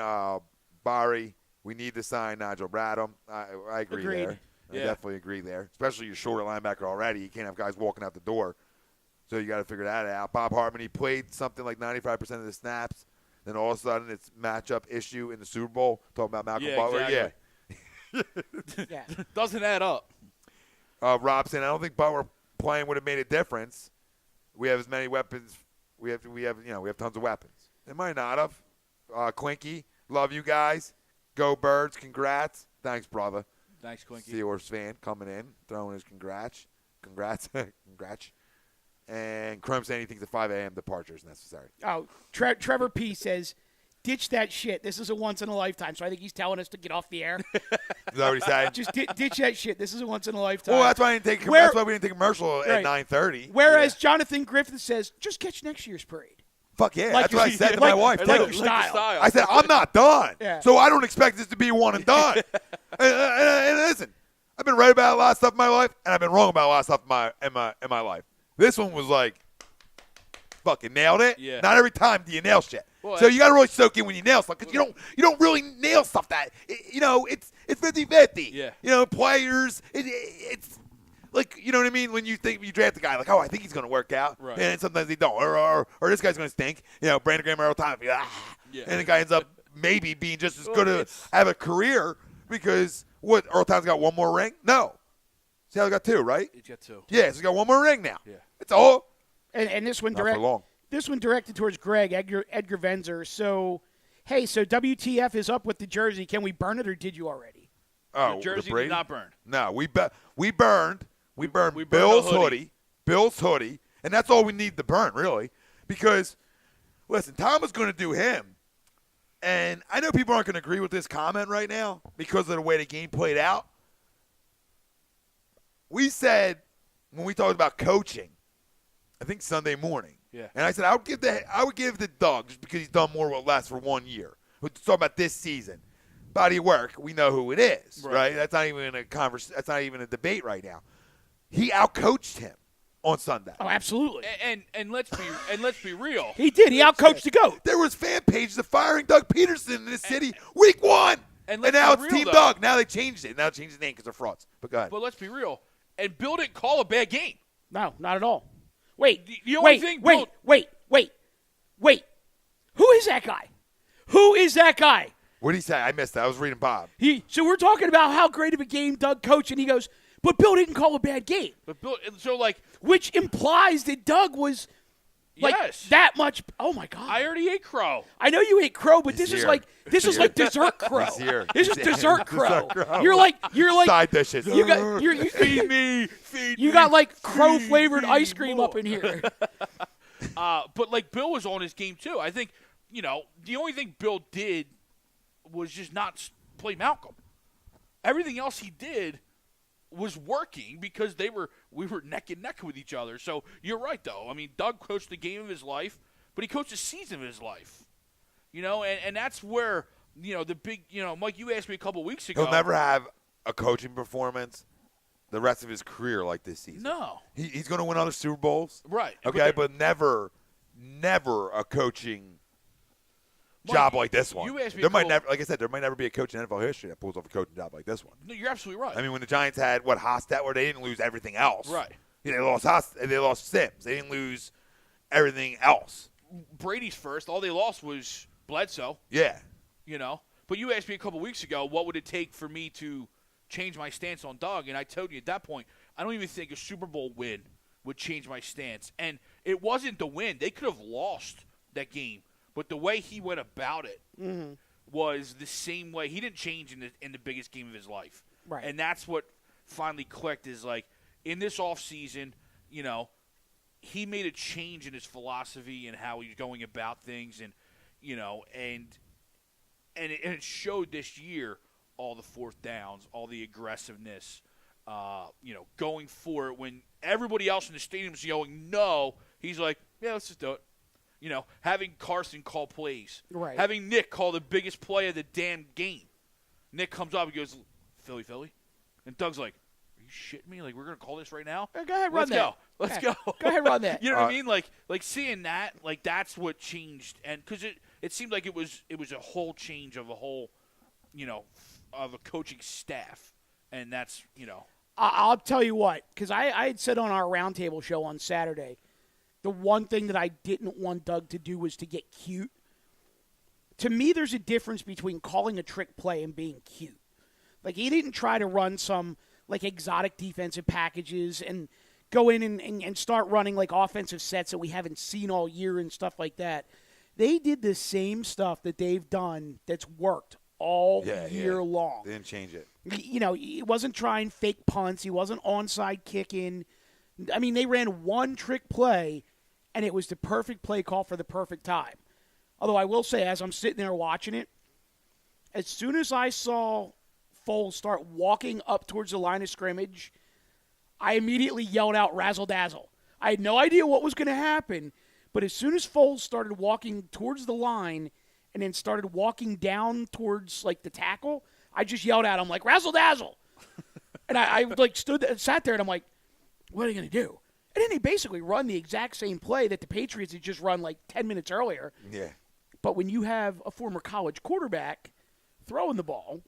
Barry, we need to sign Nigel Bradham. I agree Agreed. there. I definitely agree there. Especially your shorter linebacker already. You can't have guys walking out the door. So you got to figure that out. Bob Hartman, he played something like 95% of the snaps. Then all of a sudden it's matchup issue in the Super Bowl. Talking about Malcolm Butler. Exactly. Yeah. Doesn't add up. Rob saying, I don't think Butler playing would have made a difference. We have as many weapons. We have tons of weapons. It might not have. Clinky, love you guys. Go Birds, congrats. Thanks, brother. Thanks, Clinky. Steelers fan coming in, throwing his congrats. And Crum saying he thinks a 5 a.m. departure is necessary. Oh, Trevor P. says, ditch that shit. This is a once-in-a-lifetime. So I think he's telling us to get off the air. Is that what he said? Just ditch that shit. This is a once-in-a-lifetime. Well, that's why we didn't take a commercial at 9:30. Whereas Jonathan Griffith says, just catch next year's parade. Fuck yeah, Like that's what I said to my wife, too. Like your style. I said, I'm not done. Yeah. So I don't expect this to be one and done. and listen, I've been right about a lot of stuff in my life, and I've been wrong about a lot of stuff in my life. This one was like, fucking nailed it. Yeah. Not every time do you nail shit. Well, So you got to really soak in when you nail stuff, because you don't really nail stuff that, it's 50-50. Yeah. Players, it's like, you know what I mean? When you draft a guy, like, oh, I think he's going to work out. Right. And sometimes they don't. Or this guy's going to stink. Brandon Graham all the time. And the guy ends up maybe being just as good to have a career because, Earl Thomas got one more ring? No. See how he got 2, right? He's got 2. Yeah, so he's got one more ring now. Yeah. That's all. And this one Not for long. This one directed towards Greg, Edgar Venzer. So, hey, WTF is up with the jersey. Can we burn it, or did you already? Oh, the jersey Brady? did not burn. No, we burned. We burned burned Bill's the hoodie. Bill's hoodie, and that's all we need to burn, really. Because, listen, Tom was going to do him, and I know people aren't going to agree with this comment right now because of the way the game played out. We said when we talked about coaching, I think Sunday morning, and I said I would give the Doug just because he's done more with less for 1 year. We're talking about this season. Body of work, we know who it is, right? That's not even That's not even a debate right now. He outcoached him on Sunday. Oh, absolutely. And let's be real. He did. He outcoached the GOAT. There was fan pages of firing Doug Peterson in this city week 1. And now it's real, Team though. Doug. Now they changed it. Now they changed the name because they're frauds. But go ahead. But let's be real. And Bill didn't call a bad game. No, not at all. Wait. The only thing Bill- Wait. Who is that guy? Who is that guy? What did he say? I missed that. I was reading Bob. So we're talking about how great of a game Doug coached, and he goes, but Bill didn't call a bad game. But Bill, so like, which implies that Doug was like that much. Oh my God! I already ate crow. I know you ate crow, but He's this here. is like dessert crow. He's here. This is He's here. dessert crow. Dessert crow. You're like Side dishes. You got feed me. You got like crow flavored ice cream up in here. But like Bill was on his game too. I think the only thing Bill did was just not play Malcolm. Everything else he did was working because we were neck and neck with each other. So you're right, though. I mean, Doug coached the game of his life, but he coached the season of his life. And that's where the big Mike, you asked me a couple weeks ago. He'll never have a coaching performance the rest of his career like this season. No, he's going to win other Super Bowls, right? Okay, but never a coaching job like this one. You asked me there might never, like I said, there might never be a coach in NFL history that pulls off a coaching job like this one. No, you're absolutely right. I mean, when the Giants had Hostet, where they didn't lose everything else, right? They lost Sims. They didn't lose everything else. Brady's first. All they lost was Bledsoe. Yeah. But you asked me a couple weeks ago, what would it take for me to change my stance on Doug? And I told you at that point, I don't even think a Super Bowl win would change my stance. And it wasn't the win. They could have lost that game. But the way he went about it was the same way. He didn't change in the biggest game of his life. Right. And that's what finally clicked is like in this offseason, he made a change in his philosophy and how he's going about things and it showed this year all the fourth downs, all the aggressiveness, going for it when everybody else in the stadium is yelling no. He's like, Yeah, let's just do it. Having Carson call plays. Right. Having Nick call the biggest play of the damn game. Nick comes up and goes, Philly. And Doug's like, are you shitting me? Like, we're going to call this right now? Go ahead, run that. Let's go. Go ahead, run that. You know what I mean? Like seeing that, like that's what changed. And because it seemed like it was a whole change of a whole, of a coaching staff. And that's, I'll tell you what, because I had said on our roundtable show on Saturday, the one thing that I didn't want Doug to do was to get cute. To me, there's a difference between calling a trick play and being cute. Like, he didn't try to run some, like, exotic defensive packages and go in and start running, like, offensive sets that we haven't seen all year and stuff like that. They did the same stuff that they've done that's worked all year long. They didn't change it. He wasn't trying fake punts. He wasn't onside kicking. I mean, they ran one trick play, and it was the perfect play call for the perfect time. Although I will say, as I'm sitting there watching it, as soon as I saw Foles start walking up towards the line of scrimmage, I immediately yelled out razzle-dazzle. I had no idea what was going to happen, but as soon as Foles started walking towards the line and then started walking down towards, like, the tackle, I just yelled at him, like, razzle-dazzle. And I like, sat there, and I'm like, what are they going to do? And then they basically run the exact same play that the Patriots had just run, like, 10 minutes earlier. Yeah. But when you have a former college quarterback throwing the ball,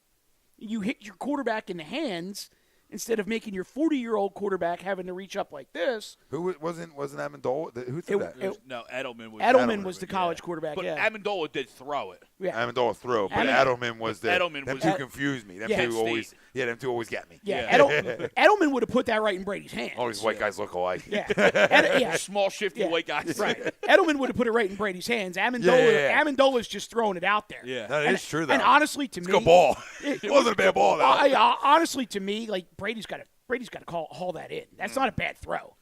you hit your quarterback in the hands instead of making your 40-year-old quarterback having to reach up like this. Who wasn't Amendola? Who threw that? No, Edelman was. Edelman was the college quarterback. But yeah. Amendola did throw it. Yeah. Amendola threw, but Edelman was the. Edelman them was two confused me. Them two always. Yeah, them two always get me. Yeah. Edelman would have put that right in Brady's hands. All these white guys look alike. Yeah. Small, shifty white guys. Right. Edelman would have put it right in Brady's hands. Amendola's just throwing it out there. Yeah. That is true, though. And honestly, to me, it's a good ball. It wasn't a bad ball, though. Honestly, to me, like, Brady's got to haul that in. That's not a bad throw.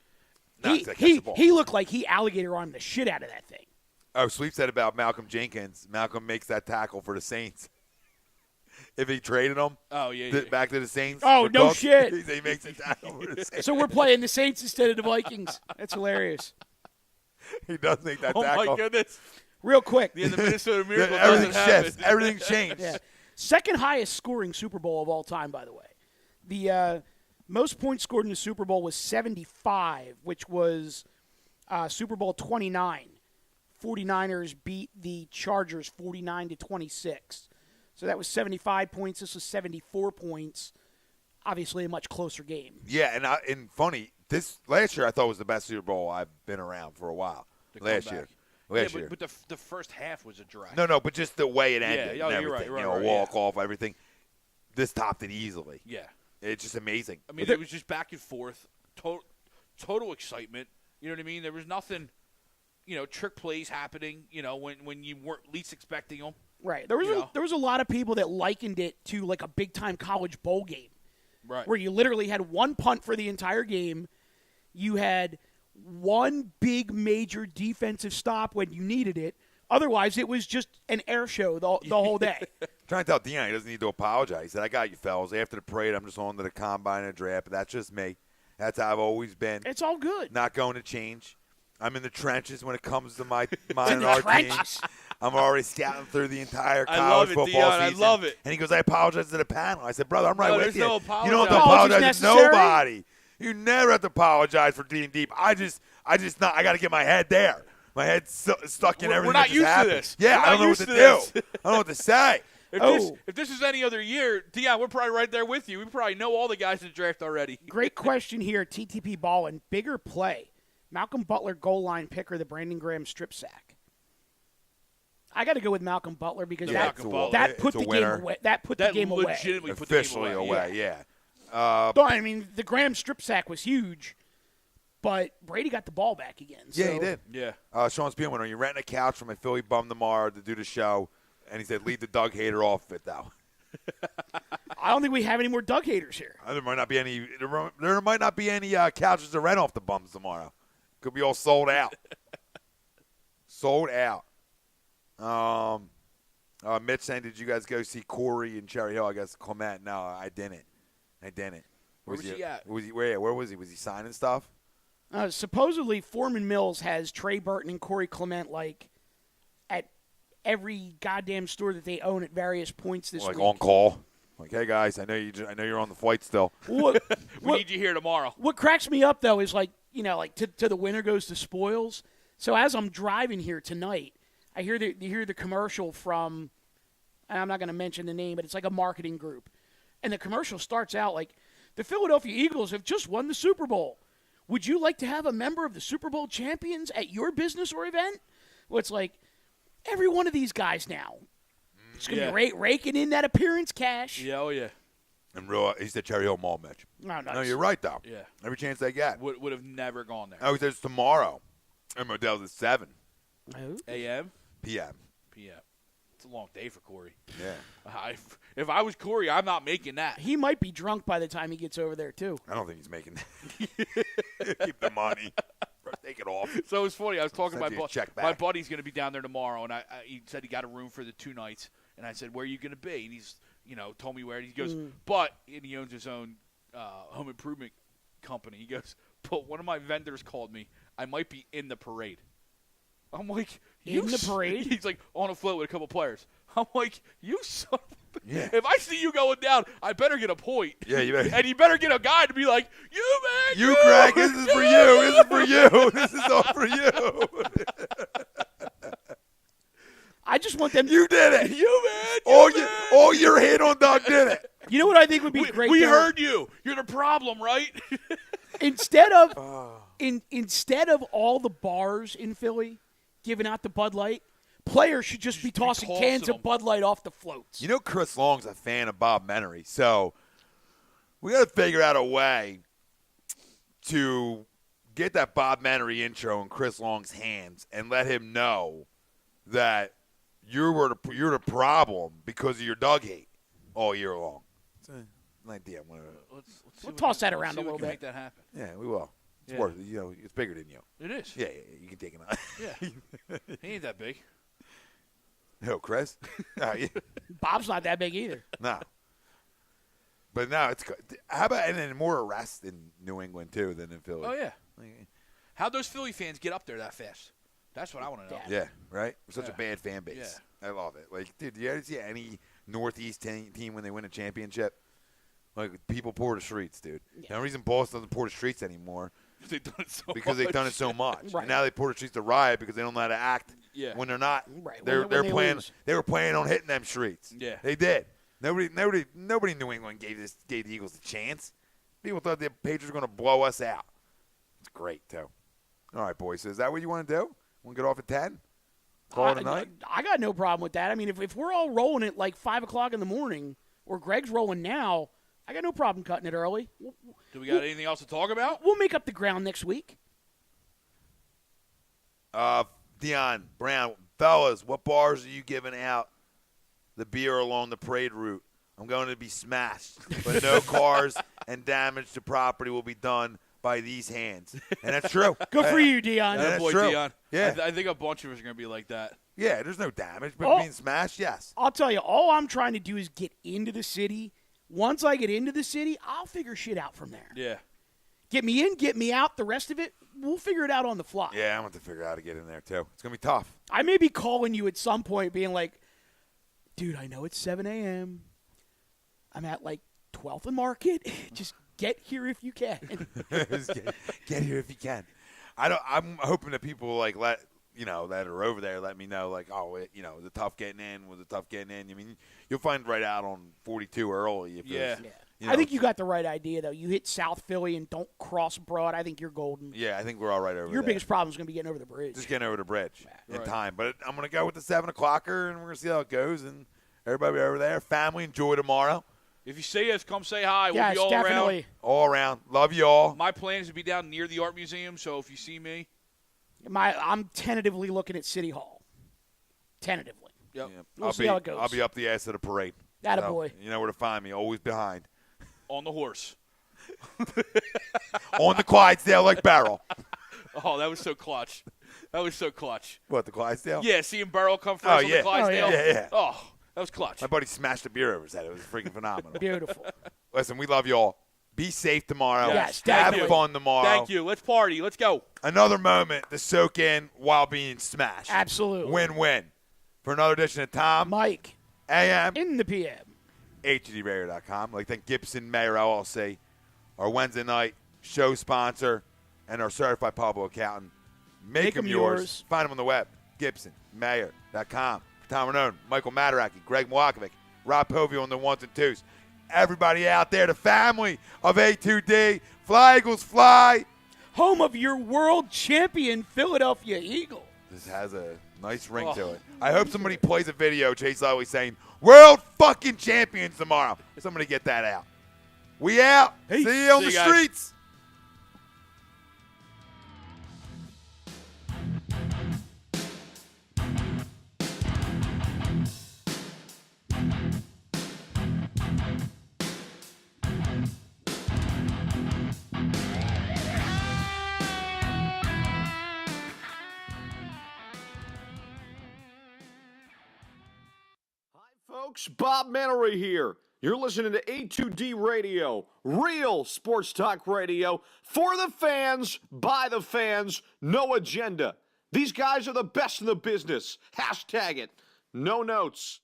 No, he looked like he alligator armed the shit out of that thing. Oh, Sweep said about Malcolm Jenkins. Malcolm makes that tackle for the Saints. If he traded him back to the Saints. Oh, no Cooks, shit. He makes a tackle for the Saints. So we're playing the Saints instead of the Vikings. That's hilarious. He does make that tackle. Oh, my goodness. Real quick. The Minnesota Miracle Everything doesn't happen. shifts. Everything changed. Yeah. Second highest scoring Super Bowl of all time, by the way. The most points scored in the Super Bowl was 75, which was Super Bowl 29. 49ers beat the Chargers 49-26. So that was 75 points. This was 74 points. Obviously a much closer game. Yeah, and funny, this last year I thought was the best Super Bowl I've been around for a while. Last year. But the first half was a drag. No, but just the way it ended. Yeah, and you're everything, right. Walk off, everything. This topped it easily. Yeah. It's just amazing. I mean, it was just back and forth, total excitement. You know what I mean? There was nothing, trick plays happening, when you weren't least expecting them. Right. There was a lot of people that likened it to like a big-time college bowl game. Right. Where you literally had one punt for the entire game. You had one big major defensive stop when you needed it. Otherwise, it was just an air show the whole day. Trying to tell Deion he doesn't need to apologize. He said, I got you, fellas. After the parade, I'm just on to the combine and draft. But that's just me. That's how I've always been. It's all good. Not going to change. I'm in the trenches when it comes to mine and our team. I'm already scouting through the entire college football season. I love it. And he goes, I apologize to the panel. I said, brother, I'm right with you. No You don't have to apologize to nobody. You never have to apologize for being deep. I got to get my head there. My head's stuck in everything. We're not used to this. Yeah, I don't know what to do. I don't know what to say. If this is any other year, Deion, we're probably right there with you. We probably know all the guys in the draft already. Great question here, TTP Ballin. Bigger play, Malcolm Butler goal line pick or the Brandon Graham strip sack? I got to go with Malcolm Butler because that put the game away. That put the game away. Legitimately put Officially the game away. Yeah. I mean, the Graham strip sack was huge, but Brady got the ball back again. So. Yeah, he did. Yeah. Sean Spielman, are you renting a couch from a Philly bum tomorrow to do the show? And he said, leave the Doug hater off it, though. I don't think we have any more Doug haters here. There might not be any. There might not be any couches to rent off the bums tomorrow. Could be all sold out. Sold out. Mitch saying, did you guys go see Corey in Cherry Hill? I guess Clement. No, I didn't. Where was he at? Where was he? Was he signing stuff? Supposedly, Foreman Mills has Trey Burton and Corey Clement at every goddamn store that they own at various points this week. On call. Like, hey guys, I know you're on the flight still. We need you here tomorrow. What cracks me up though is to the winner goes the spoils. So as I'm driving here tonight, I hear the commercial from, and I'm not going to mention the name, but it's like a marketing group, and the commercial starts out like, the Philadelphia Eagles have just won the Super Bowl. Would you like to have a member of the Super Bowl champions at your business or event? Well, it's like every one of these guys now. It's going to be raking in that appearance cash. Yeah, oh yeah. And he's the Cherry Hill Mall, Mitch. Oh, nice. No, you're right, though. Yeah. Every chance they get. Would have never gone there. Oh, he says tomorrow. And Modell's at 7 A.M.? p.m. P.M. It's a long day for Corey. Yeah. If I was Corey, I'm not making that. He might be drunk by the time he gets over there, too. I don't think he's making that. Keep the money. Take it off. So it was funny. I was talking to my buddy's going to be down there tomorrow, and he said he got a room for the 2 nights. And I said, where are you going to be? And he's, told me where. He goes, and he owns his own home improvement company. He goes, but one of my vendors called me. I might be in the parade. I'm like, in the parade? He's like, on a float with a couple players. I'm like, you son of a... Yeah. If I see you going down, I better get a point. Yeah, you better. And you better get a guy to be like, you, man. You, Greg, this is for you. This is for you. This is all for you. I just want them. You did it. You, man. All your hit on Doug did it. You know what I think would be great? We heard you. You're the problem, right? Instead of all the bars in Philly giving out the Bud Light, players should just be tossing cans of Bud Light off the floats. You know Chris Long's a fan of Bob Menery, so we got to figure out a way to get that Bob Menery intro in Chris Long's hands and let him know that you're the problem because of your Doug hate all year long. It's an idea. We'll toss that around a little bit. Make that happen. Yeah, we will. It's worth it. It's bigger than you. It is. Yeah, you can take it on. Yeah. He ain't that big. Who, Chris? Yeah. Bob's not that big either. No. But no, it's good. How about and then more arrests in New England too than in Philly? Oh yeah. How'd those Philly fans get up there that fast? That's what I want to know. Yeah, right? We're such a bad fan base. Yeah. I love it. Like, dude, do you ever see any Northeast team when they win a championship? Like, people pour the streets, dude. Yeah. The only reason Boston doesn't pour the streets anymore they've done it so because they've done it so much. Right. And now they pour the streets to riot because they don't know how to act when they're not. Right. They're when playing. Lose. They were planning on hitting them streets. Yeah. They did. Nobody in New England gave the Eagles a chance. People thought the Patriots were going to blow us out. It's great, too. All right, boys. So is that what you want to do? Want to get off at 10? Call it a night? I got no problem with that. I mean, if we're all rolling at like 5 o'clock in the morning, or Greg's rolling now, I got no problem cutting it early. Do we got anything else to talk about? We'll make up the ground next week. Dion, Brown, fellas, what bars are you giving out the beer along the parade route? I'm going to be smashed, but no cars and damage to property will be done by these hands. And that's true. Good for you, Dion. That's boy, true. Dion. Yeah. I think a bunch of us are going to be like that. Yeah, there's no damage, but being smashed, yes. I'll tell you, all I'm trying to do is get into the city. Once I get into the city, I'll figure shit out from there. Yeah. Get me in, get me out. The rest of it, we'll figure it out on the fly. Yeah, I'm going to figure out how to get in there, too. It's going to be tough. I may be calling you at some point being like, dude, I know it's 7 a.m. I'm at like 12th and Market. Just get here if you can. Get here if you can. I'm hoping that people like that are over there let me know like, the tough getting in was a tough getting in. I mean, you'll find right out on 42 early. I think you got the right idea though. You hit South Philly and don't cross Broad. I think you're golden. Yeah, I think we're all right over there. Your biggest problem is going to be getting over the bridge. Just getting over the bridge in time. But I'm going to go with the 7 o'clocker and we're going to see how it goes. And everybody over there, family, enjoy tomorrow. If you see us, come say hi. We'll Yes, be all definitely. around. All around. Love you all. My plan is to be down near the art museum, so if you see me. I'm tentatively looking at City Hall. Tentatively. Yep. We'll see how it goes. I'll be up the ass of the parade. Attaboy. You know where to find me. Always behind. On the horse. On the Clydesdale like barrel. Oh, that was so clutch. That was so clutch. What, the Clydesdale? Yeah, seeing Burrow come first on the Clydesdale. Yeah. Oh, that was clutch. My buddy smashed a beer over his head. It was freaking phenomenal. Beautiful. Listen, we love you all. Be safe tomorrow. Yes, Have definitely. fun tomorrow. Thank you. Let's party. Let's go. Another moment to soak in while being smashed. Absolutely. Win-win. For another edition of Tom, Mike, AM, in the PM. HDRadio.com. Like thank Gibson Mayer LLC, our Wednesday night show sponsor, and our certified public accountant. Make 'em yours. Find them on the web, GibsonMayer.com. For Tom Renone, Michael Mataraki, Greg Mwakovic, Rob Povio on the ones and twos. Everybody out there, the family of A2D. Fly, Eagles, fly. Home of your world champion Philadelphia Eagle. This has a nice ring to it. I hope somebody plays a video, Chase Lowry saying, World fucking champions tomorrow. Somebody get that out. We out. Peace. See you on See the you guys. streets. Folks, Bob Mannery here. You're listening to A2D Radio, real sports talk radio for the fans, by the fans, no agenda. These guys are the best in the business. Hashtag it. No notes.